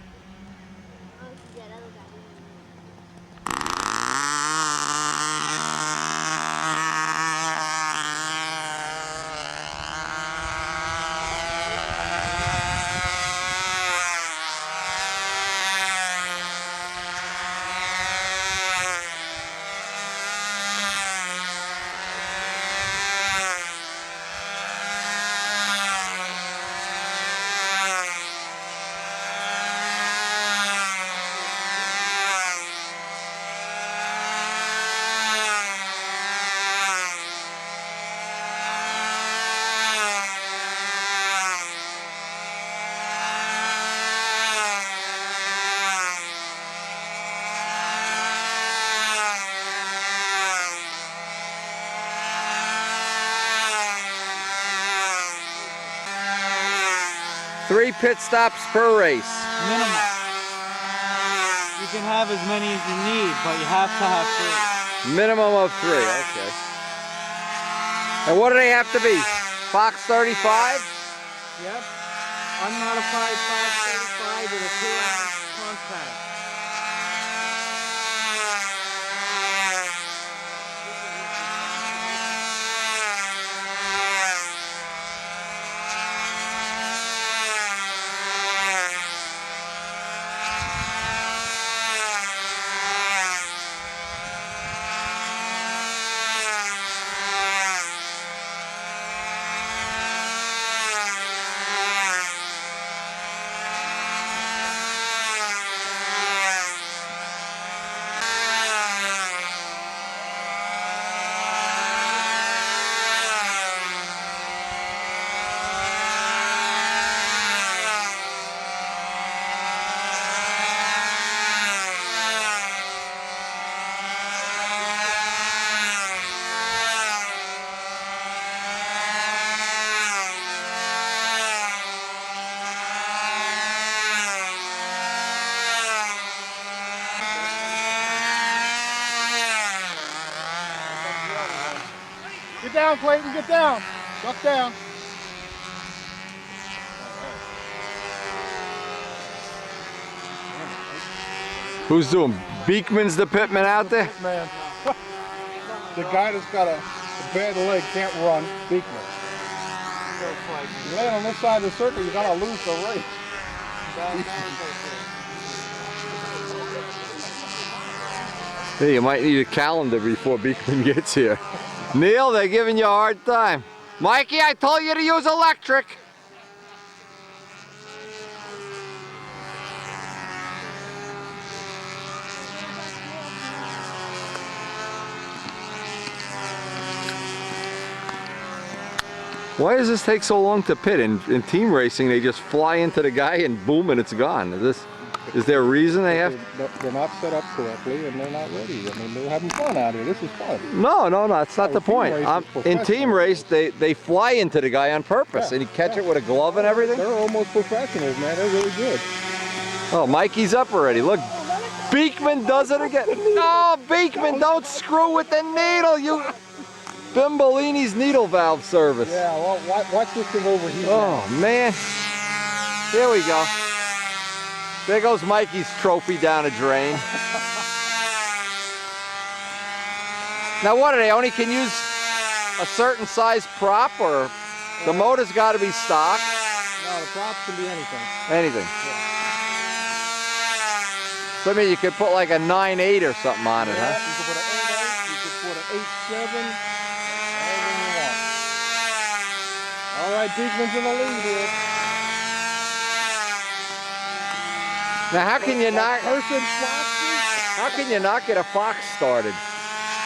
Three pit stops per race. Minimum. You can have as many as you need, but you have to have 3. Minimum of 3, okay. And what do they have to be? Fox 35? Yep. Unmodified 535 with a 2-ounce contact. Get down, Clayton, get down. Duck down. Who's doing? Beekman's the pitman out there? Man. The guy that's got a bad leg can't run. Beekman. You land on this side of the circle, you're gonna lose the race. Hey, you might need a calendar before Beekman gets here. Neil, they're giving you a hard time. Mikey, I told you to use electric. Why does this take so long to pit? In team racing, they just fly into the guy and boom, and it's gone. Is there a reason they have? They're not set up correctly, and they're not ready. I mean, they're having fun out here. This is fun. No, that's not the point. In team race, they fly into the guy on purpose, and you catch it with a glove and everything. They're almost professionals, man. They're really good. Oh, Mikey's up already. Look, Beekman does it again. No, Beekman, don't screw with the needle. You, Bimbolini's needle valve service. Yeah, well, watch this thing over here. Oh man, here we go. There goes Mikey's trophy down a drain. Now what, they only can use a certain size prop, or the motor's got to be stock? No, the props can be anything. Anything. Yeah. So I mean, you could put like a 9.8 or something on it, huh? You could put an 8.8, you could put an 8.7, anything you want. All right, Beekman's in the lead here. Now how can you not get a Fox started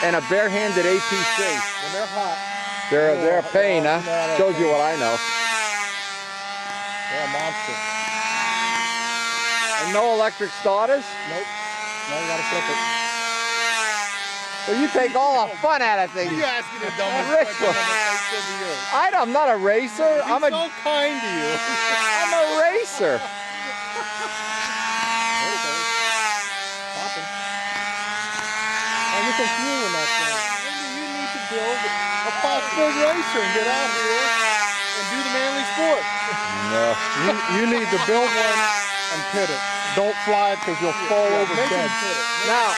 and a bare-handed APC? When they're hot. They're a pain, huh? Shows you what I know. They're a monster. And no electric starters? Nope. No, you gotta flip it. Well, you take all the fun out of things. You're asking the dumbest question to you. I'm not a racer. He's so kind to you. I'm a racer. Get some fuel in that thing. Maybe you need to build a Foxburg racer and get out here and do the manly sport. No. You need to build one and pit it. Don't fly it because you'll fall over dead. Now,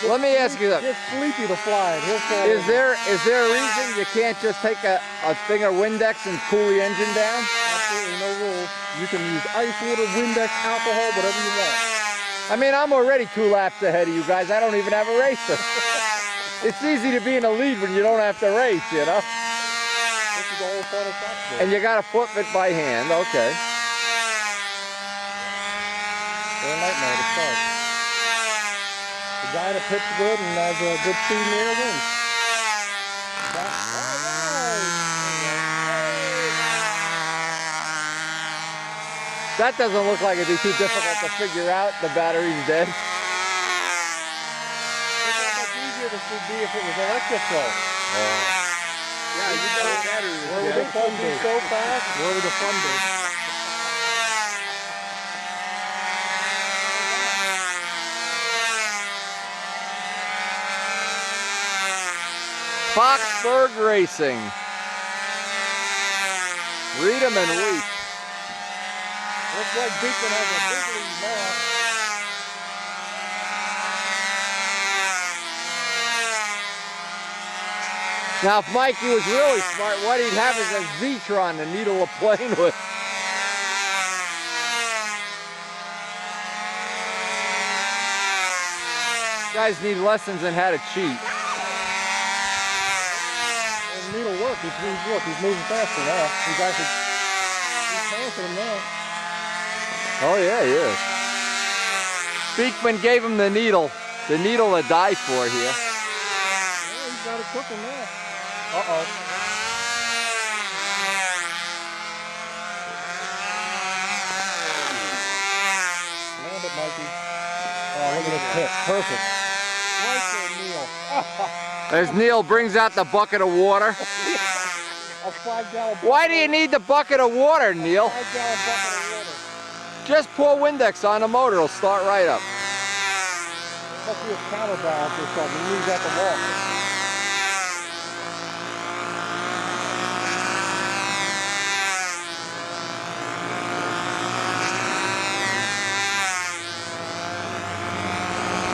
let me ask you this. Get Sleepy to fly it. He'll fall Is there a reason you can't just take a thing of Windex and cool the engine down? Absolutely no rules. You can use ice water, Windex, alcohol, whatever you want. I mean, I'm already 2 laps ahead of you guys. I don't even have a racer. It's easy to be in the lead when you don't have to race, you know? This is the whole fun of Foxburg. And you got to flip it by hand, okay. They're a nightmare to start. The guy that pits good and has a good speed in the air wins. That doesn't look like it'd be too difficult to figure out. The battery's dead. Look how much easier this would be if it was electric though. Yeah, you got a battery. Where would the fun be? So fast? Where would the fun be? Foxburg Racing. Read 'em and weep. Looks like Beekman has a big lead now. Now, if Mikey was really smart, what he'd have is a Z-tron, the needle of plane with. Guys need lessons in how to cheat. The needle work. He's moving faster now. He's passing him now. Oh yeah, he is. Beekman gave him the needle to die for here. Yeah, he's got it cooking now. Uh-oh. Land it, Mikey. Oh, look at this pit. Perfect. Right there, Neil. As Neil brings out the bucket of water. A 5-gallon bucket. Why do you need the bucket of water, Neil? 5-gallon bucket of water. Just pour Windex on the motor, it'll start right up. Must be a counterbalance or something. He needs that to walk.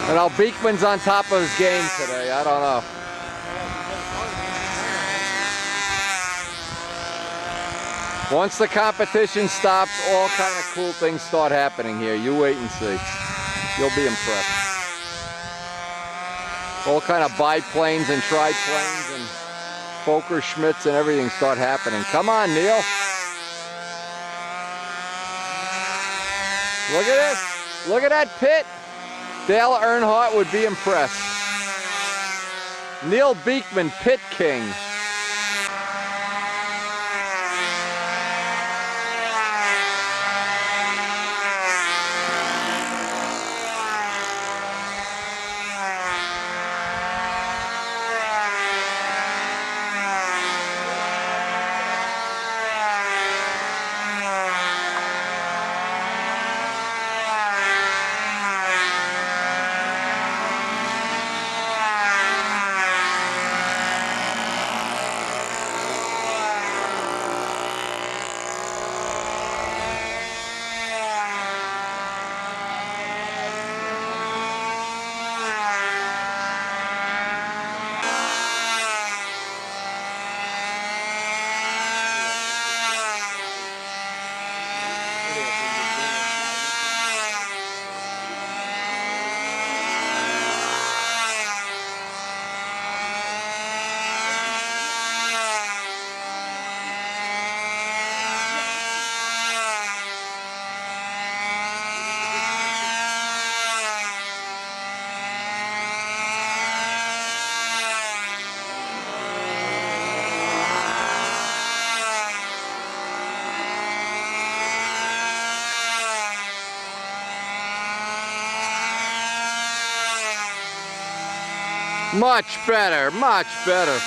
And now Beekman's on top of his game today. I don't know. Once the competition stops, all kind of cool things start happening here. You wait and see. You'll be impressed. All kind of biplanes and triplanes and Fokker Schmitz and everything start happening. Come on, Neil. Look at this. Look at that pit. Dale Earnhardt would be impressed. Neil Beekman, pit king. Much better, much better.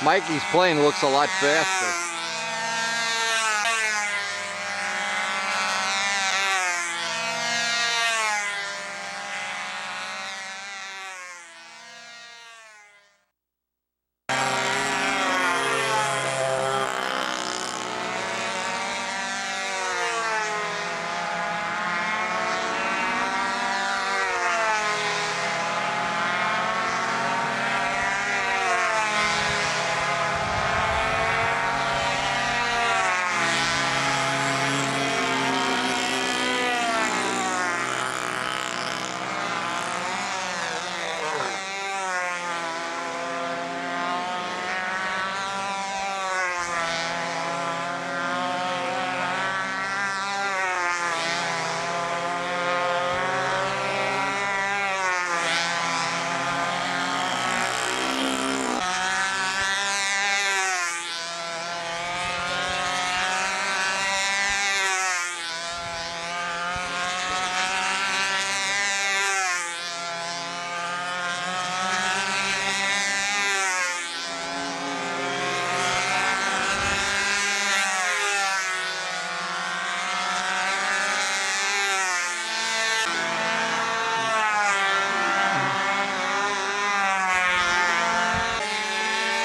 Mikey's plane looks a lot faster.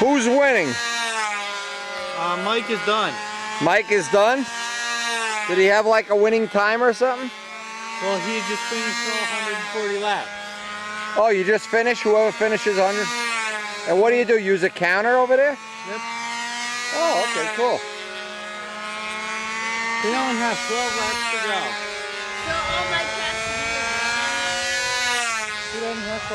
Who's winning? Mike is done. Mike is done? Did he have like a winning time or something? Well, he just finished all 140 laps. Oh, you just finished? Whoever finishes 100? And what do you do? Use a counter over there? Yep. Oh, okay, cool. They only have 12 laps to go. So all Mike has to do is He doesn't have to.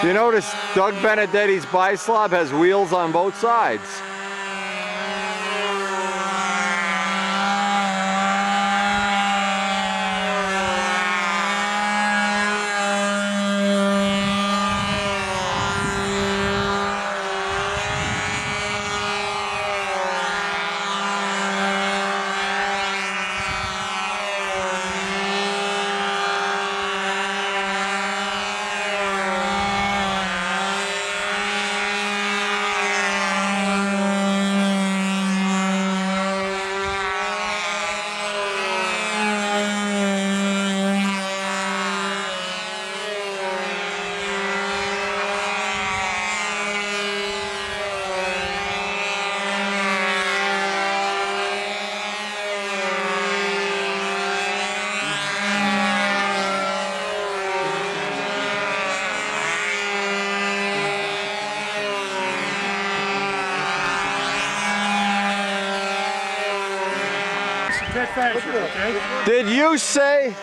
You notice Doug Benedetti's Bi-Slob has wheels on both sides. Did you say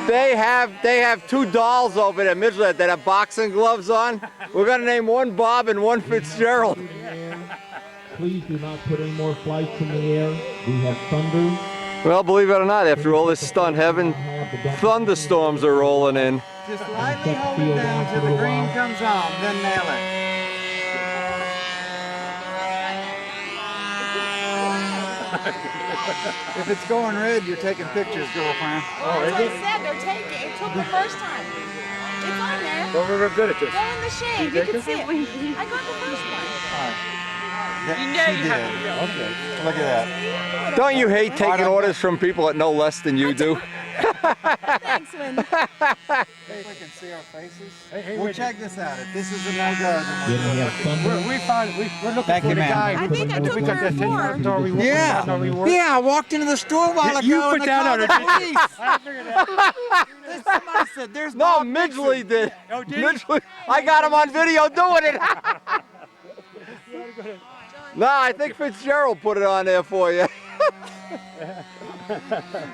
they have two dolls over there, Midland, that have boxing gloves on? We're gonna name one Bob and one Fitzgerald. Please do not put any more flights in the air. We have thunder. Well, believe it or not, after all this stunt heaven, thunderstorms are rolling in. Just lightly hold it down till the green comes on, then nail it. If it's going red, you're taking pictures, girlfriend. Oh, that's what I said. They're taking. It took the first time. It's on there. Well, we're good at this. Go in the shade. You can see it. I got the first one. All right. You know She you did. have to go. Okay. Look at that. Don't you hate taking orders from people that know less than you do? Thanks, Wendy. If we can see our faces. Well, check this out. If this is a no go, then We're looking Thank for you, the ma'am. guy. I think I took We three got or that four. Yeah, I walked into the store a while ago You put and they that called on the it, didn't you? police. Somebody said, there's No, Bob Midgley did. Oh, did he? Midgley, I got him on video doing it. No, I think Fitzgerald put it on there for you.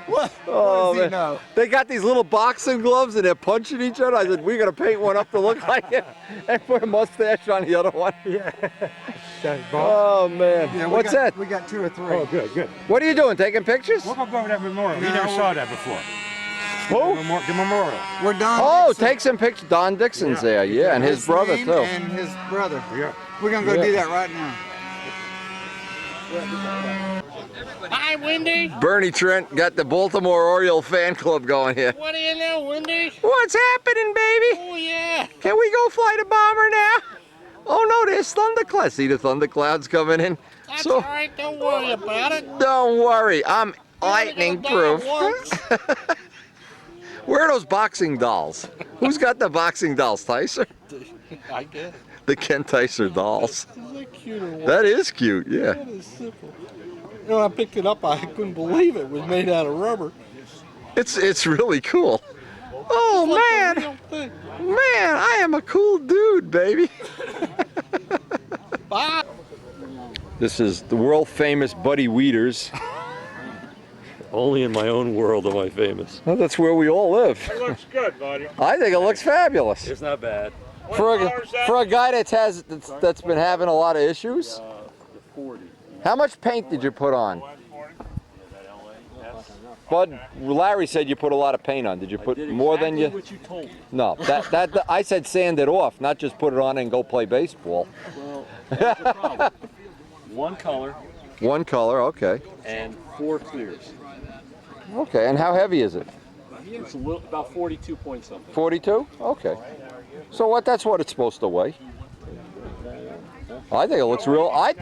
What Oh, does he man. know? They got these little boxing gloves and they're punching each other. I said, we're going to paint one up to look like it and put a mustache on the other one. Yeah. Oh, man. Yeah, What's that? We got 2 or 3. Oh, good, good. What are you doing, taking pictures? We're going to go over that memorial. We never saw that before. Who? The memorial. We're Don Oh, Dixon. take some pictures. Don Dixon's there, yeah, and his brother, name too. And his brother. Yeah. We're going to go do that right now. Hi, Wendy. Bernie Trent got the Baltimore Oriole fan club going here. What do you know, Wendy? What's happening, baby? Oh, yeah. Can we go fly the bomber now? Oh no, there's thunderclouds. See the thunderclouds coming in? That's all right. Don't worry about it. Don't worry, I'm lightning proof. Where are those boxing dolls? Who's got the boxing dolls, Tyser? I guess. The Ken Tyser dolls. Isn't that cute or what? That is cute, yeah. That is simple. You know, when I picked it up, I couldn't believe it was made out of rubber. It's really cool. Oh It's like the man, real thing. man, I am a cool dude, baby. Bye. This is the world famous Buddy Weeders. Only in my own world am I famous. Well, that's where we all live. It looks good, buddy. I think it looks fabulous. It's not bad. For a guy that's been having a lot of issues. 40. How much paint did you put on? Bud, Larry said you put a lot of paint on. Did you put more than you? What you told me. No, I said sand it off, not just put it on and go play baseball. Well, that's the problem. One color. One color, okay. And 4 clears. Okay, and how heavy is it? It's a little, about 42 point something. 42? Okay. So that's what it's supposed to weigh. I think it looks real. I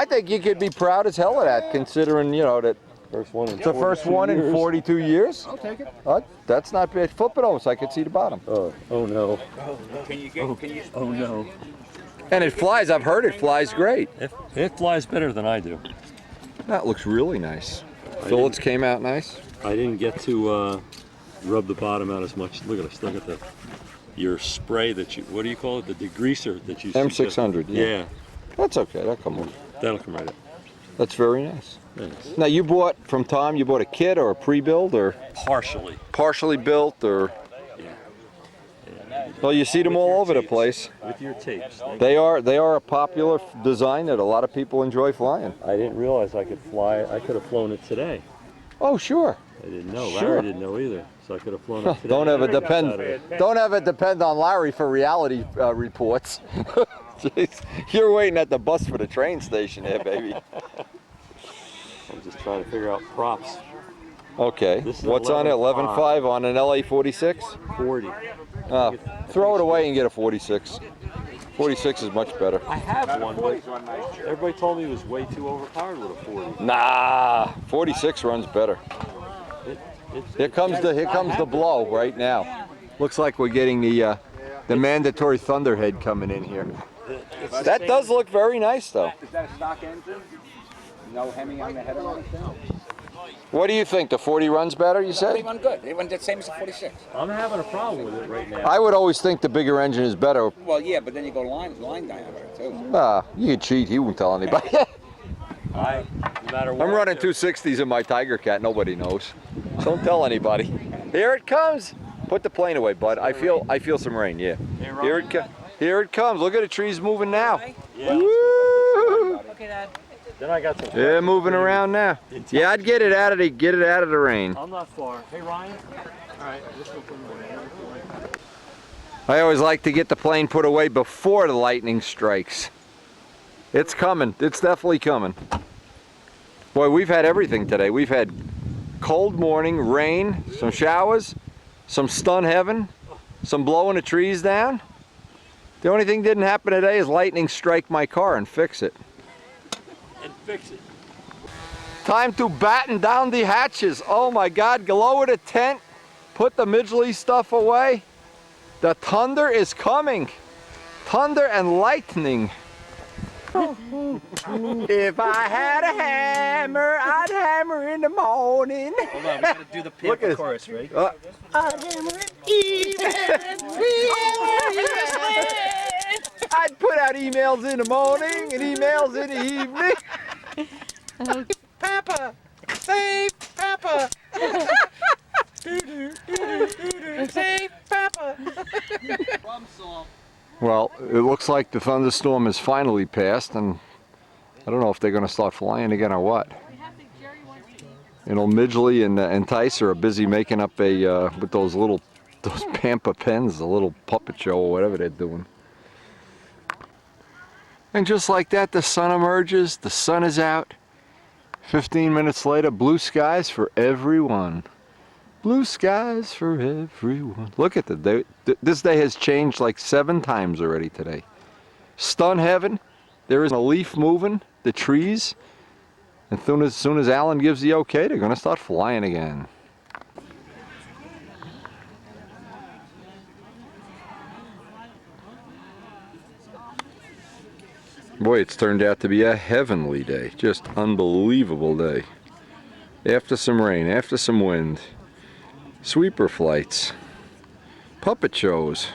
think you could be proud as hell of that, considering, you know, that it's the first one in 42 years. I'll take it. That's not bad. Flip it over so I can see the bottom. Oh no. Can you get? Oh no. And it flies. I've heard it flies great. It flies better than I do. That looks really nice. Fillets came out nice. I didn't get to rub the bottom out as much. Look at this. Look at your spray that you. What do you call it? The degreaser that you. M600. Yeah. That's okay. That'll come on. That'll come right up. That's very nice. Thanks. Now you bought from Tom. You bought a kit or a pre-build or partially built or. Well, you see them all over the place. With your tapes. They are a popular design that a lot of people enjoy flying. I didn't realize I could fly. I could have flown it today. Oh, sure. I didn't know. Sure. Larry didn't know either. So I could have flown it today. Don't ever depend on Larry for reality reports. Jeez, you're waiting at the bus for the train station here, baby. I'm just trying to figure out props. Okay. What's on it? 11.5 on an LA 46? 40. Throw it away and get a 46. 46 is much better. I have one, but everybody told me it was way too overpowered with a 40. Nah, 46 runs better. Here comes the blow right now. Looks like we're getting the mandatory Thunderhead coming in here. That does look very nice, though. Is that a stock engine? No hemming on the header or anything? What do you think? The 40 runs better, you They said? run good. They run the same as the 46. I'm having a problem with it right now. I would always think the bigger engine is better. Well, yeah, but then you go line diameter too. You can cheat. He won't tell anybody. No matter what. I'm running 260s in my Tiger Cat. Nobody knows. Don't tell anybody. Here it comes. Put the plane away, bud. I feel some rain. Yeah. Here it comes. Look at the trees moving now. Yeah. Woo! Okay, Dad. Then I got some. They're moving around now. Yeah, I'd get it out of the rain. I'm not far. Hey Ryan. All right, let's go from there. I always like to get the plane put away before the lightning strikes. It's coming. It's definitely coming. Boy, we've had everything today. We've had cold morning, rain, some showers, some stun heaven, some blowing the trees down. The only thing didn't happen today is lightning strike my car and fix it. And fix it. Time to batten down the hatches. Oh my God, go lower the tent, put the Midgley stuff away. The thunder is coming. Thunder and lightning. If I had a hammer, I'd hammer in the morning. Hold on, we gotta do the piano chorus, right? I'd hammer it even. I'd put out emails in the morning and emails in the evening. Papa! Save Papa! Save Papa! Well, it looks like the thunderstorm has finally passed, and I don't know if they're going to start flying again or what. You know, Midgley and Tyser are busy making up a with those Pampa pens, the little puppet show or whatever they're doing. And just like that, the sun emerges, the sun is out. 15 minutes later, blue skies for everyone. Blue skies for everyone. Look at the day. This day has changed like 7 times already today. Stun heaven. There isn't a leaf moving. The trees. And as soon as Alan gives the okay, they're going to start flying again. Boy, it's turned out to be a heavenly day. Just unbelievable day. After some rain, after some wind. Sweeper flights. Puppet shows.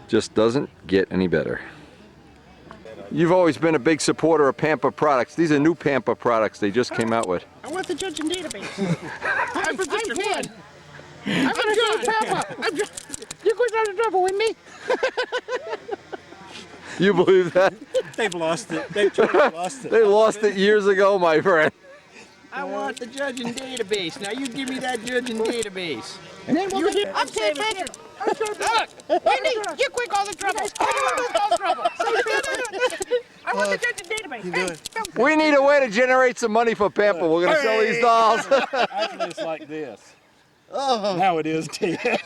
Just doesn't get any better. You've always been a big supporter of Pampa products. These are new Pampa products they just came out with. I want the judging database. I'm good. I'm good, Papa. You're going down to trouble with me. You believe that? They've lost it. They've totally lost it. They lost it years ago, my friend. I want the judging database. Now you give me that judging database. And then we'll get I'm Sam Fisher. Look, Wendy, you quick all the trouble. All the trouble. I want the judging database. We need a way to generate some money for Pampa. We're going to sell these dolls. Actually, it's like this. Oh. Now it is Ted.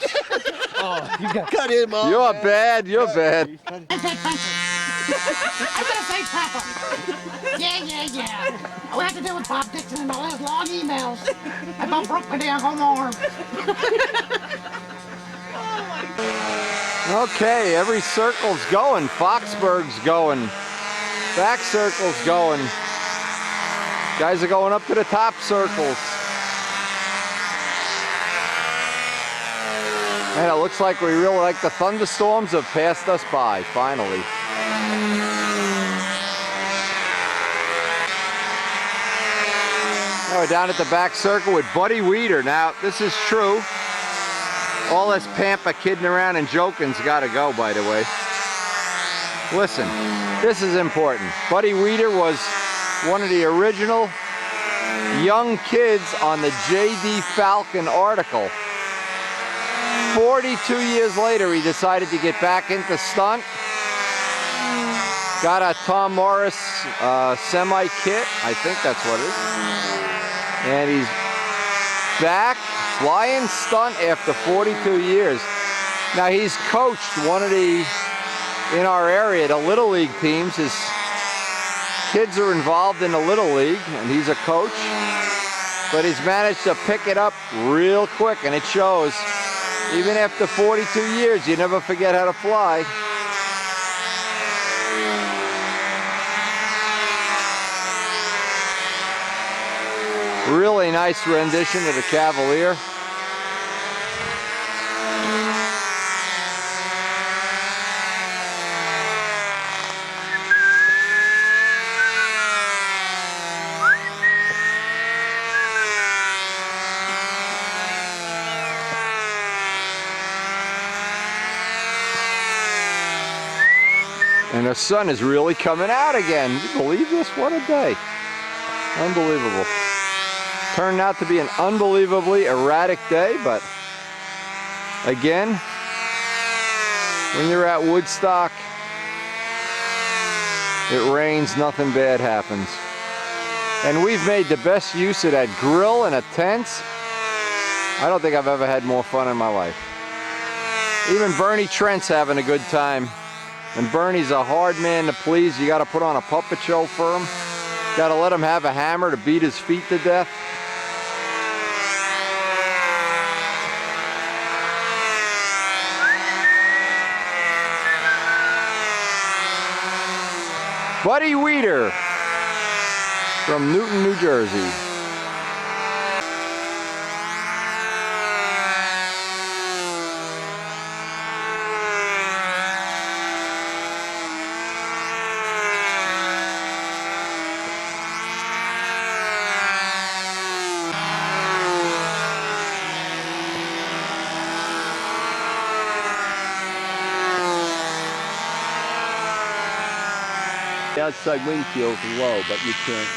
Oh, you got cut him off. You're bad. You're bad. I'm gonna say Papa. Yeah. All I have to do with Bob Dixon and all those long emails. I about broke my damn home arm. Okay, every circle's going. Foxburg's going. Back circle's going. Guys are going up to the top circles. And it looks like we really like the thunderstorms have passed us by, finally. Now we're down at the back circle with Buddy Weeder. Now, this is true. All this Pampa kidding around and joking's got to go, by the way. Listen, this is important. Buddy Weeder was one of the original young kids on the J.D. Falcon article. 42 years later, he decided to get back into stunt. Got a Tom Morris semi-kit, I think that's what it is. And he's back flying stunt after 42 years. Now he's coached one of the, in our area, the Little League teams. His kids are involved in the Little League, and he's a coach. But he's managed to pick it up real quick, and it shows. Even after 42 years, you never forget how to fly. Really nice rendition of the Cavalier. And the sun is really coming out again. Can you believe this? What a day. Unbelievable. Turned out to be an unbelievably erratic day, but again, when you're at Woodstock, it rains, nothing bad happens. And we've made the best use of that grill and a tent. I don't think I've ever had more fun in my life. Even Bernie Trent's having a good time. And Bernie's a hard man to please. You got to put on a puppet show for him. Got to let him have a hammer to beat his feet to death. Buddy Weeder from Newton, New Jersey. The outside wing feels low, but you can't.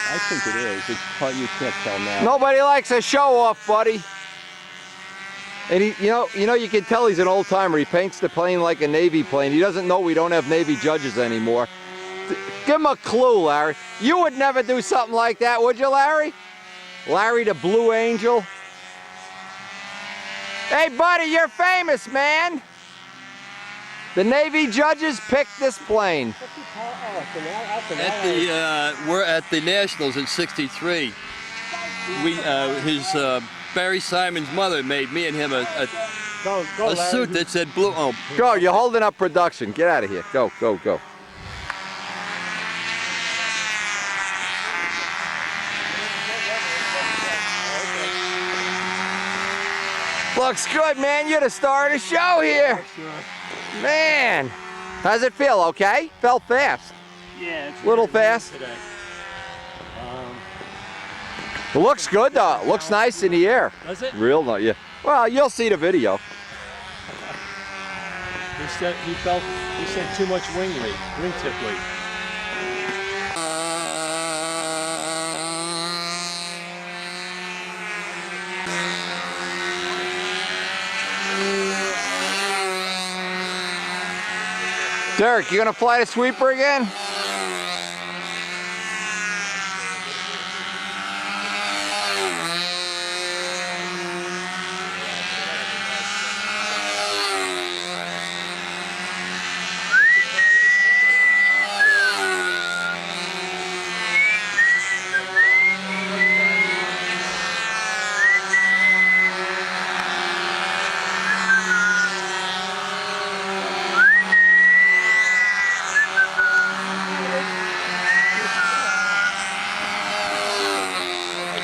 I think it is. It's hard, you can't tell now. Nobody likes a show off, buddy. And he, you can tell he's an old timer. He paints the plane like a Navy plane. He doesn't know we don't have Navy judges anymore. Give him a clue, Larry. You would never do something like that, would you, Larry? Larry the Blue Angel. Hey, buddy, you're famous, man. The Navy judges picked this plane. We're at the Nationals in '63. Barry Simon's mother made me and him a suit that said blue. Oh, go! You're holding up production. Get out of here. Go, go, go. Looks good, man. You're the star of the show here. Man, how's it feel? Okay? Felt fast. Yeah, it's little fast. Today. It looks good though. It looks nice in the air. Does it? Real nice, yeah. Well, you'll see the video. He said too much wingtip weight. Derek, you gonna fly the sweeper again?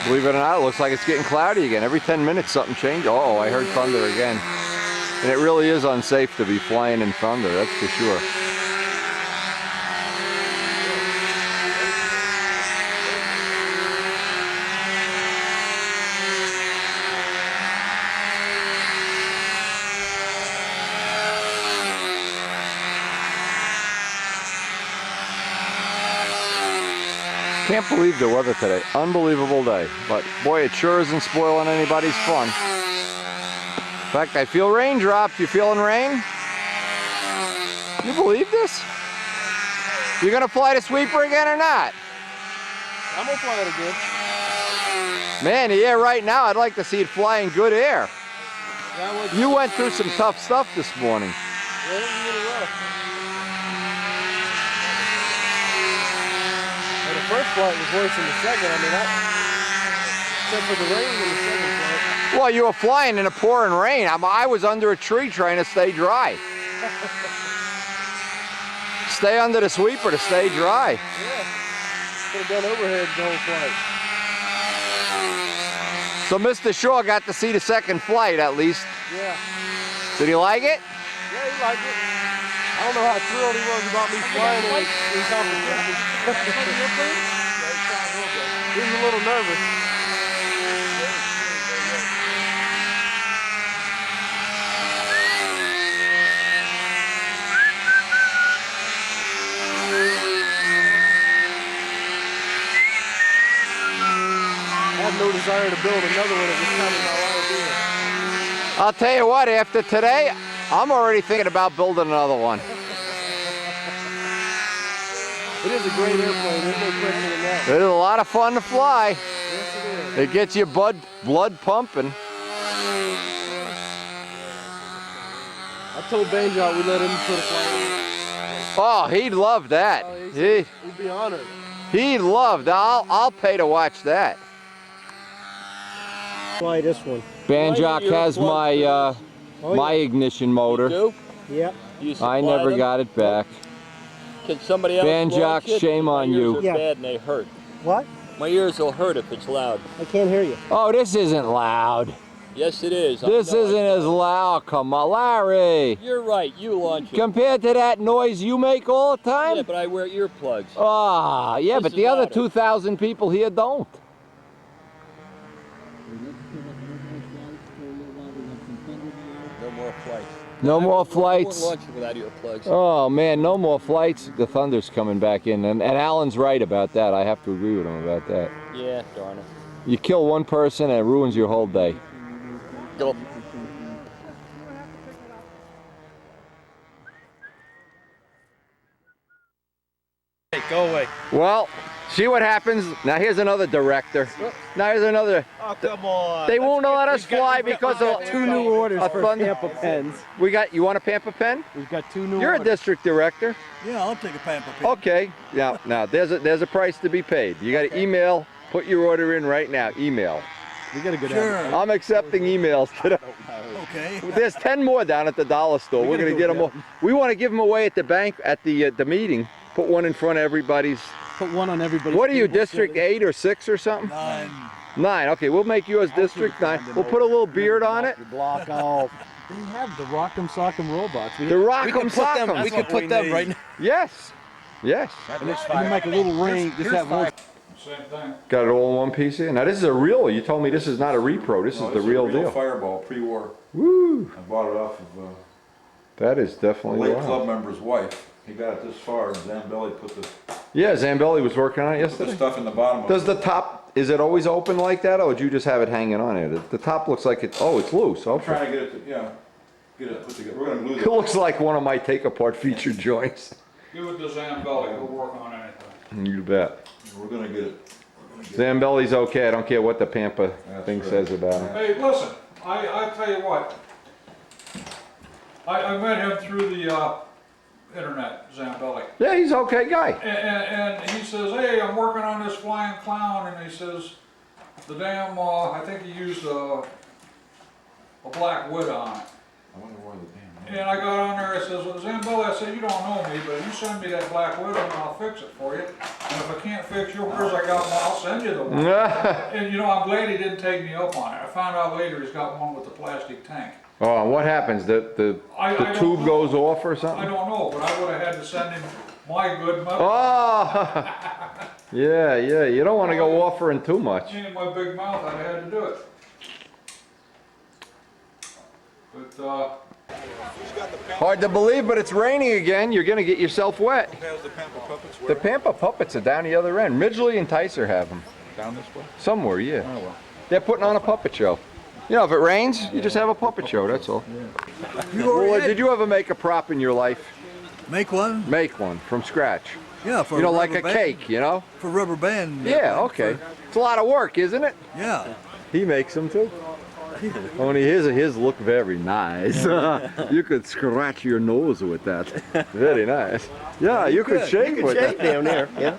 Believe it or not, it looks like it's getting cloudy again. Every 10 minutes something changes. Oh, I heard thunder again. And it really is unsafe to be flying in thunder, that's for sure. Can't believe the weather today. Unbelievable day. But boy, it sure isn't spoiling anybody's fun. In fact, I feel raindrops. You feeling rain? You believe this? You gonna fly the sweeper again or not? I'm gonna fly it again. Man, the air right now, I'd like to see it fly in good air. You went through some tough stuff this morning. Yeah, it was really rough. And the first flight was worse than the second. I mean, except for the rain in the second flight. Well, you were flying in a pouring rain. I was under a tree trying to stay dry. Stay under the sweeper to stay dry. Yeah. Could have done overhead the whole flight. So Mr. Shaw got to see the second flight at least. Yeah. Did he like it? Yeah, he liked it. I don't know how thrilled he was about me flying in competition. He was a little nervous. I have no desire to build another one at this time in my life either. I'll tell you what, after today, I'm already thinking about building another one. It is a great airplane, there's no question in that. It is a lot of fun to fly. Yes, it is. It gets your blood pumping. I told Banjo we let him put a flight. Oh, he'd love that. Oh, he'd be honored. He'd love that. I'll pay to watch that. Fly this one. Banjock has my my ignition motor. You do? Yep. You I never them? got it back. Can somebody else Banjock, launch it? shame My on ears you. are Yeah. bad and they hurt. What? My ears will hurt if it's loud. I can't hear you. Oh, this isn't loud. Yes, it is. This I know isn't as loud. Come on, Larry. You're right. You launch it. Compared to that noise you make all the time? Yeah, but I wear earplugs. Ah, yeah, This but is the other louder. 2,000 people here don't. No more flights. No more flights. Launch it without earplugs. Oh man, no more flights. The thunder's coming back in, and Alan's right about that. I have to agree with him about that. Yeah, darn it. You kill one person and it ruins your whole day. Go. Hey, go away. Well, see what happens. Now here's another director. Now here's another. Oh, come on. They won't let us fly because of 2 new orders for thunder. Pampa pens. We got. You want a Pampa pen? We've got 2 new You're orders. a district director. Yeah, I'll take a Pampa pen. Okay. Yeah. Now there's a price to be paid. You got to email. Put your order in right now. Email. We got to go Sure. down. I'm accepting emails today. Okay. There's 10 more down at the dollar store. We're gonna get them all. We want to give them away at the bank at the meeting. Put one in front of everybody's. Put one on everybody. What are you, District 8 or 6 or something? 9. 9. Okay, we'll make yours District 9. We'll put a little beard on it. Block off. We have the Rock'em Sock'em robots. The Rock'em Sock'em. We can put them right now. Yes. Yes. And you make a little ring. Just have one. Same thing. Got it all in one piece here. Now this is a real. You told me this is not a repro. This is the real deal. Fireball, pre-war. Woo. I bought it off of That is a definitely late wild. club member's wife. He got it this far, and Zambelli put the Yeah, Zambelli was working on it yesterday. stuff in the bottom of Does it. the top, is it always open like that, or would you just have it hanging on it? The top looks like it's, oh, it's loose, I'm okay. trying to get it, get it put together. We're gonna lose It looks like one of my take-apart feature joints. Give it to Zambelli. He'll work on anything. You bet. We're gonna get it. Zambelli's okay, I don't care what the Pampa thing right. says about him. Hey, listen. I tell you what. I met him through the internet, Zambelli. Yeah, he's an okay guy. And he says, hey, I'm working on this flying clown, and he says, the damn, I think he used a black wood on it. I wonder why the damn. And I got on there, I says, well, Zambelli, I said, you don't know me, but if you send me that black widow, and I'll fix it for you. And if I can't fix yours, I got one, I'll send you the one. And you know, I'm glad he didn't take me up on it. I found out later he's got one with the plastic tank. Oh, and what happens? The I don't tube know. goes off or I something? don't know, but I would have had to send him my good metal. Oh! Yeah, you don't want to go offering too much. In my big mouth, I had to do it. But, Hard to believe, but it's raining again. You're going to get yourself wet. How's the Pampa puppets work? The Pampa puppets are down the other end. Midgley and Tyser have them. Down this way? Somewhere, yeah. Oh, well. They're putting on a puppet show. You know, if it rains, you just have a puppet show, that's all. Well, did you ever make a prop in your life? Make one? Make one, from scratch. Yeah, for You know, a like a rubber band. cake, you know? For rubber band. Yeah, okay. It's a lot of work, isn't it? Yeah. He makes them too. Only his look very nice. You could scratch your nose with that. Very nice. Yeah, you could shave with shave that. down there, yeah.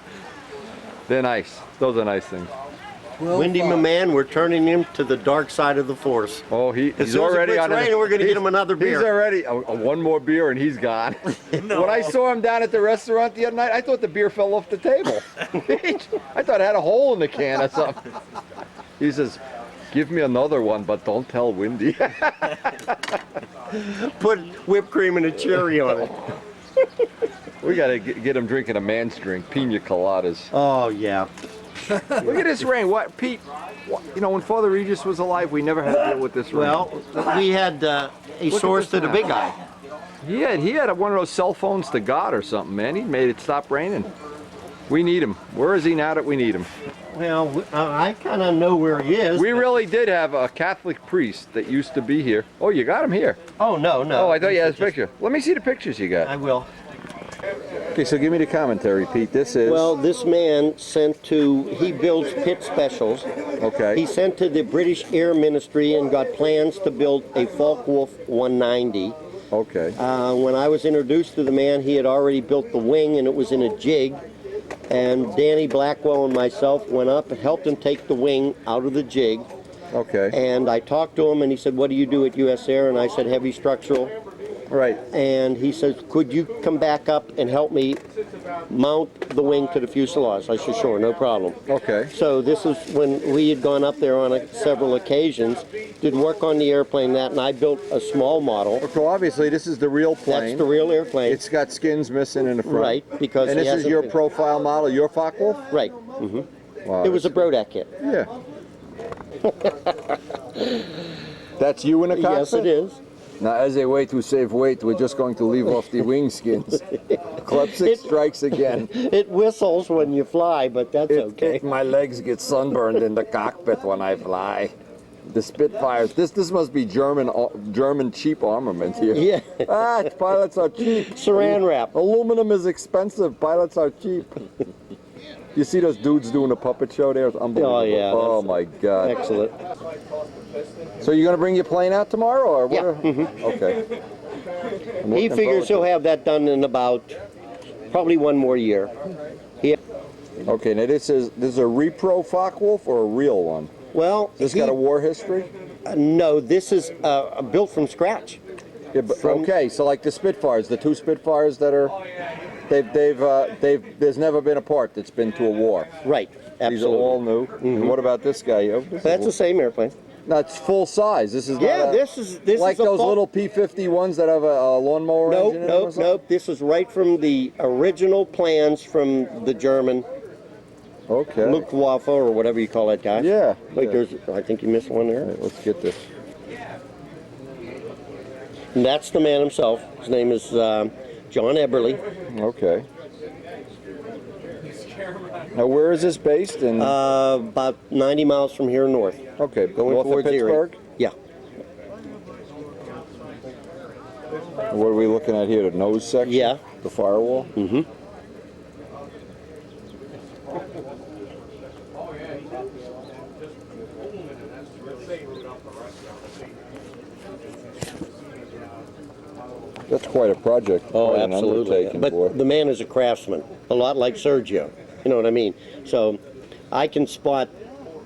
They're nice. Those are nice things. Wendy, my man, we're turning him to the dark side of the force. Oh, As he's soon as it already quits on raining, we're going to get him another beer. He's already one more beer and he's gone. When I saw him down at the restaurant the other night, I thought the beer fell off the table. I thought it had a hole in the can or something. He says, "Give me another one, but don't tell Wendy." Put whipped cream and a cherry on it. We got to get him drinking a man's drink, pina coladas. Oh, yeah. Look at this rain. What, Pete? You know, when Father Regis was alive, we never had to deal with this rain. Well, we had a Look at source this to the now. big guy. He had one of those cell phones to God or something, man. He made it stop raining. We need him. Where is he now that we need him? Well, I kind of know where he is. We really did have a Catholic priest that used to be here. Oh, you got him here. Oh, no. Oh, I thought you had his picture. Let me see the pictures you got. I will. Okay, so give me the commentary, Pete. This is... Well, this man he builds pit specials. Okay. He sent to the British Air Ministry and got plans to build a Focke-Wulf 190. Okay. When I was introduced to the man, he had already built the wing and it was in a jig. And Danny Blackwell and myself went up and helped him take the wing out of the jig. Okay. And I talked to him and he said, "What do you do at US Air?" And I said, "Heavy structural." Right. And he says, "Could you come back up and help me mount the wing to the fuselage?" I said, "Sure, no problem." Okay. So this is when we had gone up there on several occasions, did work on the airplane and I built a small model. So obviously this is the real plane. That's the real airplane. It's got skins missing in the front. Right, because And he this is hasn't your been- profile model, your Focke-Wulf? Right. Mm-hmm. Wow, It was a Brodak kit. Yeah. That's you in the cockpit? Yes, it is. Now, as a way to save weight, we're just going to leave off the wing skins. Klepsic strikes again. It whistles when you fly, but that's okay. My legs get sunburned in the cockpit when I fly. The Spitfires. This must be German cheap armament here. Yeah. Pilots are cheap. Saran wrap. Aluminum is expensive. Pilots are cheap. You see those dudes doing a puppet show there? It's unbelievable. Oh, yeah. Oh, my God. Excellent. So you're going to bring your plane out tomorrow? Or what? Yeah. Okay. He figures he'll have that done in about probably one more year. Okay, now this is a repro Focke-Wulf or a real one? Well, this got a war history? No, this is built from scratch. Yeah, but, okay, so like the Spitfires, the two Spitfires that are, there's never been a part that's been to a war. Right, absolutely. These are all new. And what about this guy? Oh, That's the same airplane. No, it's full size. This is Yeah, not this is like a those full- little P-51s that have a lawnmower Nope, engine in them or nope, something? nope. This is right from the original plans from the German. Okay. Luftwaffe or whatever you call that guy. Yeah. Wait, I think you missed one there. Right, let's get this. And that's the man himself. His name is John Eberly. Okay. Now, where is this based? In about 90 miles from here north. Okay, going north of towards Erie. Pittsburgh? Yeah. What are we looking at here? The nose section? Yeah. The firewall? Mm-hmm. That's quite a project. Oh, quite an absolutely. undertaking, But boy. the man is a craftsman, a lot like Sergio. You know what I mean? So I can spot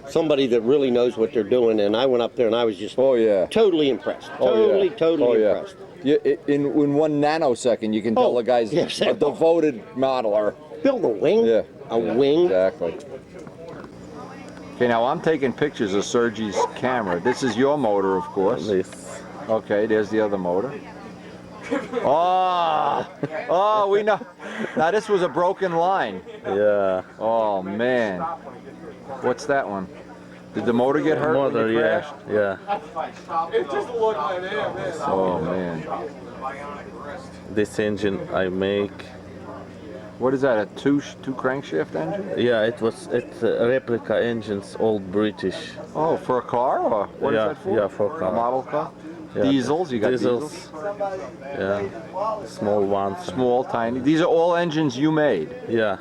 somebody that really knows what they're doing, and I went up there and I was just totally impressed. Totally impressed. Yeah, in 1 nanosecond, you can tell the guy's a devoted modeler. Build a wing? Yeah. A wing? Exactly. Okay, now I'm taking pictures of Sergi's camera. This is your motor, of course. Okay, there's the other motor. Oh, we know. Now this was a broken line. Yeah. Oh man. What's that one? Did the motor get hurt when you crashed? Yeah. It just looked like that. Oh man. This engine I make. What is that? A two crankshaft engine? Yeah, it's a replica engines, old British. Oh, for a car or what is that for? Yeah, for a car. A model car? Yeah. Diesels? You got diesels? Yeah, small ones. Small, tiny. These are all engines you made? Yeah.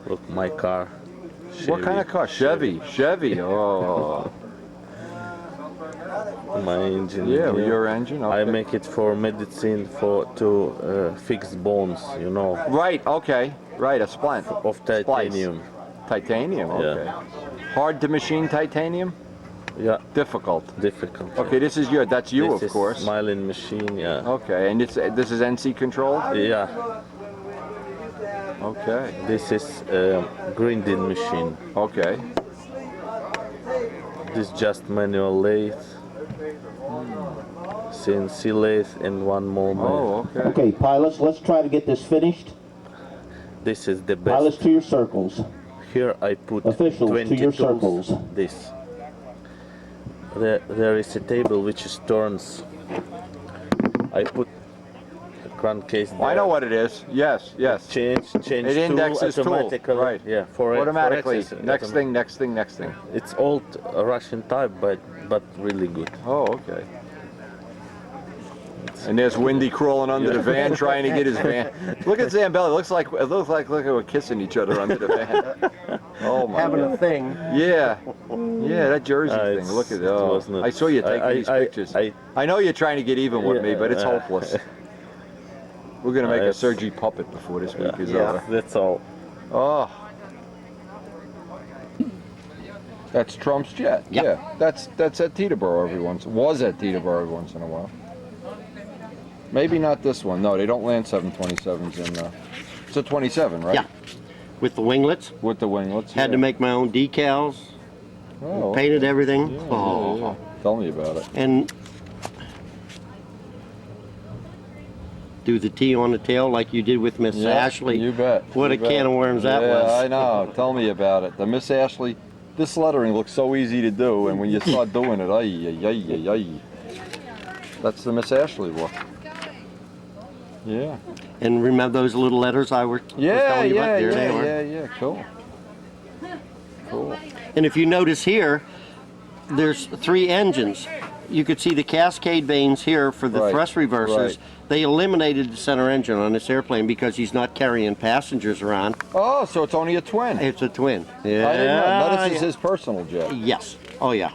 Look, my car. What kind of car? Chevy. Oh. My engine. Yeah, your engine. Okay. I make it for medicine to fix bones, you know. Right. Okay. Right. A splint of titanium. Titanium. Okay. Yeah. Hard to machine titanium. Yeah. Difficult. Difficult. Okay. This is that's you, this of course. Is Myelin machine. Yeah. Okay. And this is NC controlled. Yeah. Okay. This is grinding machine. Okay. This just manual lathe. CNC lathe and one more. Oh, okay. Okay, pilots, let's try to get this finished. This is the best. Pilots to your circles. Here I put Officials 20 to your tools. circles. This. There is a table which is turns. I put a crankcase there. I know what it is. Yes. Change it indexes tool automatically. Right. Yeah, for automatically. For next thing. It's old Russian type, but really good. Oh, okay. And there's Windy crawling under the van trying to get his van. Look at Zambelli. It looks like we're kissing each other under the van. Oh my Having God. a thing. Yeah, that Jersey thing. Look at it. Oh, I saw you taking these pictures. I know you're trying to get even with me, but it's hopeless. We're gonna make a Sergi puppet before this week is over. That's all. Oh. That's Trump's jet. Yep. Yeah. That's at Teterboro was at Teterboro every once in a while. Maybe not this one. No, they don't land 727s in. It's a 27, right? Yeah. With the winglets. With the winglets. Had to make my own decals. Oh, painted everything. Yeah. Tell me about it. And do the T on the tail like you did with Miss Ashley. You bet. What a can of worms that was. Yeah, I know. Tell me about it. The Miss Ashley, this lettering looks so easy to do, and when you start doing it, ay. That's the Miss Ashley look. Yeah. And remember those little letters I was telling you about? There they are. Yeah, cool. Cool. And if you notice here, there's 3 engines. You could see the cascade vanes here for the thrust reversers. Right. They eliminated the center engine on this airplane because he's not carrying passengers around. Oh, so it's only a twin. It's a twin. Yeah. I didn't know. Now this is his personal jet. Yes. Oh yeah.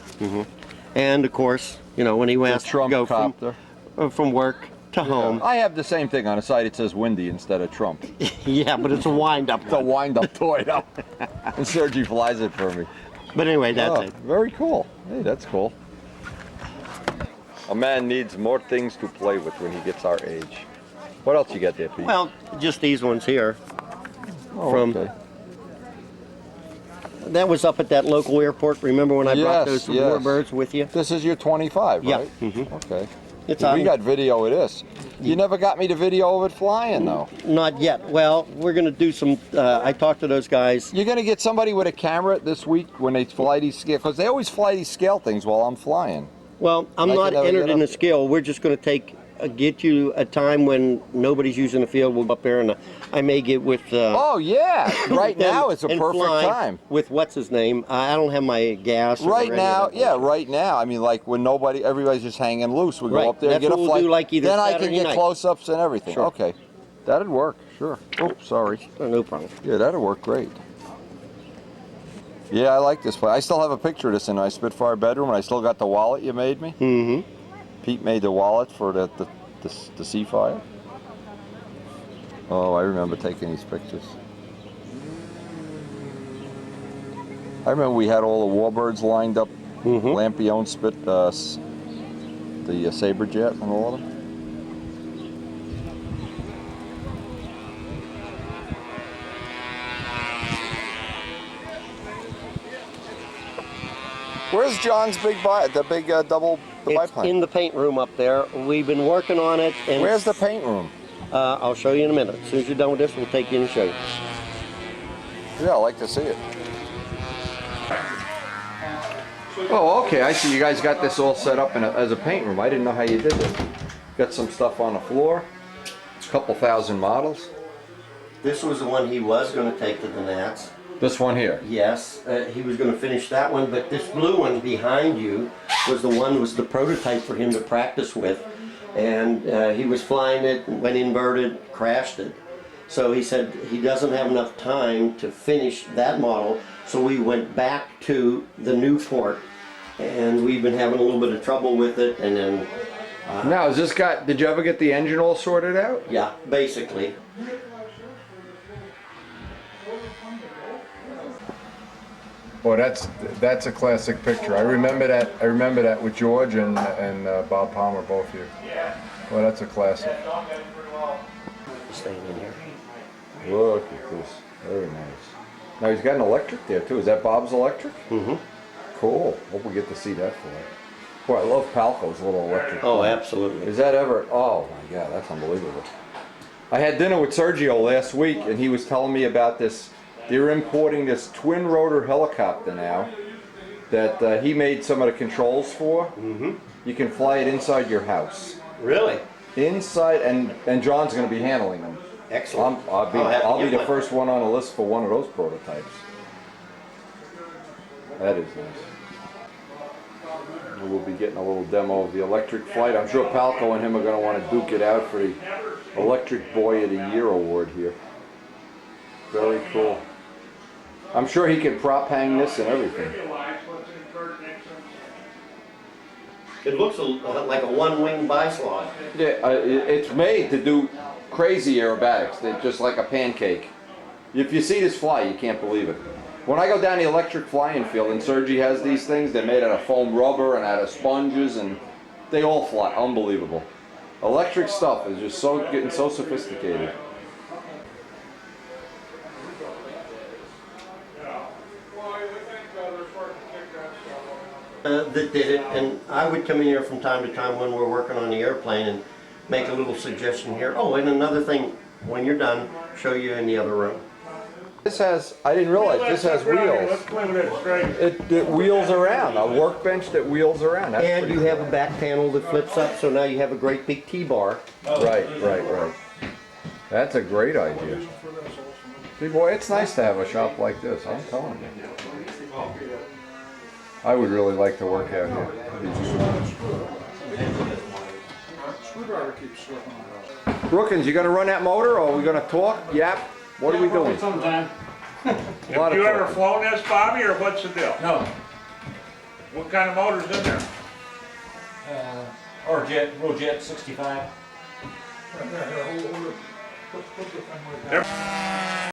And of course, you know, when he wants to go from work to home. I have the same thing on the side. It says Windy instead of Trump. Yeah, but it's a wind-up. It's a wind-up toy. No. And Sergi flies it for me. But anyway, that's it. Very cool. Hey, that's cool. A man needs more things to play with when he gets our age. What else you got there, Pete? Well, just these ones here. Okay. That was up at that local airport. Remember when I brought those warbirds with you? This is your 25, right? Yeah. Okay. It's we got video of this. You never got me the video of it flying, though. Not yet. Well, we're going to do some, I talked to those guys. You're going to get somebody with a camera this week when they fly these scale, because they always fly these scale things while I'm flying. Well, I'm not entered in the scale. We're just going to get you a time when nobody's using the field. We'll go up there and I may get with... oh, yeah. Right now it's a perfect time. With what's his name? I don't have my gas. Right now, right now. I mean, like when everybody's just hanging loose. We go up there and get a we'll flight. do like either then I Saturday can get night. close-ups and everything. Sure. Okay. That'd work. Sure. Oh, sorry. No problem. Yeah, that'd work great. Yeah, I like this plane. I still have a picture of this in my Spitfire bedroom, and I still got the wallet you made me. Mm-hmm. Pete made the wallet for the Seafire. Oh, I remember taking these pictures. I remember we had all the warbirds lined up, Lampion spit the Sabre jet and all of them. Where's John's big double biplane? In the paint room up there. We've been working on it. And where's the paint room? I'll show you in a minute. As soon as you're done with this, we'll take you and show you. Yeah, I'd like to see it. Oh, okay. I see you guys got this all set up as a paint room. I didn't know how you did it. Got some stuff on the floor. A couple thousand models. This was the one he was going to take to the Nats. This one here? Yes, he was going to finish that one, but this blue one behind you was the prototype for him to practice with. And he was flying it, went inverted, crashed it. So he said he doesn't have enough time to finish that model, so we went back to the Newport, and we've been having a little bit of trouble with it, and then... now, did you ever get the engine all sorted out? Yeah, basically. Boy, that's a classic picture. I remember that with George and Bob Palmer, both here. Well, that's a classic. Staying in here. Look at this. Very nice. Now he's got an electric there too. Is that Bob's electric? Mm-hmm. Cool. Hope we get to see that for it. Boy, I love Palco's little electric. Oh, absolutely. Is that ever? Oh my God, that's unbelievable. I had dinner with Sergio last week, and he was telling me about this. They're importing this twin rotor helicopter now that he made some of the controls for. Mm-hmm. You can fly it inside your house. Really? Inside, and John's going to be handling them. Excellent. I'll be the first one on the list for one of those prototypes. That is nice. We'll be getting a little demo of the electric flight. I'm sure Palco and him are going to want to duke it out for the Electric Boy of the Year award here. Very cool. I'm sure he can prop hang this and everything. It looks like a one-wing bislog. Yeah, it's made to do crazy aerobatics. It's just like a pancake. If you see this fly, you can't believe it. When I go down the electric flying field and Sergi has these things, they're made out of foam rubber and out of sponges, and they all fly. Unbelievable. Electric stuff is just getting so sophisticated. That did it, and I would come in here from time to time when we're working on the airplane and make a little suggestion here. Oh, and another thing, when you're done, show you in the other room. This has, I didn't realize, this has wheels. Let's play with it straight. It wheels around, a workbench that wheels around. That's And pretty you have a back panel that flips up, so now you have a great big T-bar. Right. That's a great idea. See, boy, it's nice to have a shop like this, I'm telling you. I would really like to work out here. Brookins, you gonna run that motor, or are we gonna talk? Yap? What are we doing? Sometime. A Have lot of you ever talking. flown this, Bobby, or what's the deal? No. What kind of motor's in there? Or jet, real jet 65. There-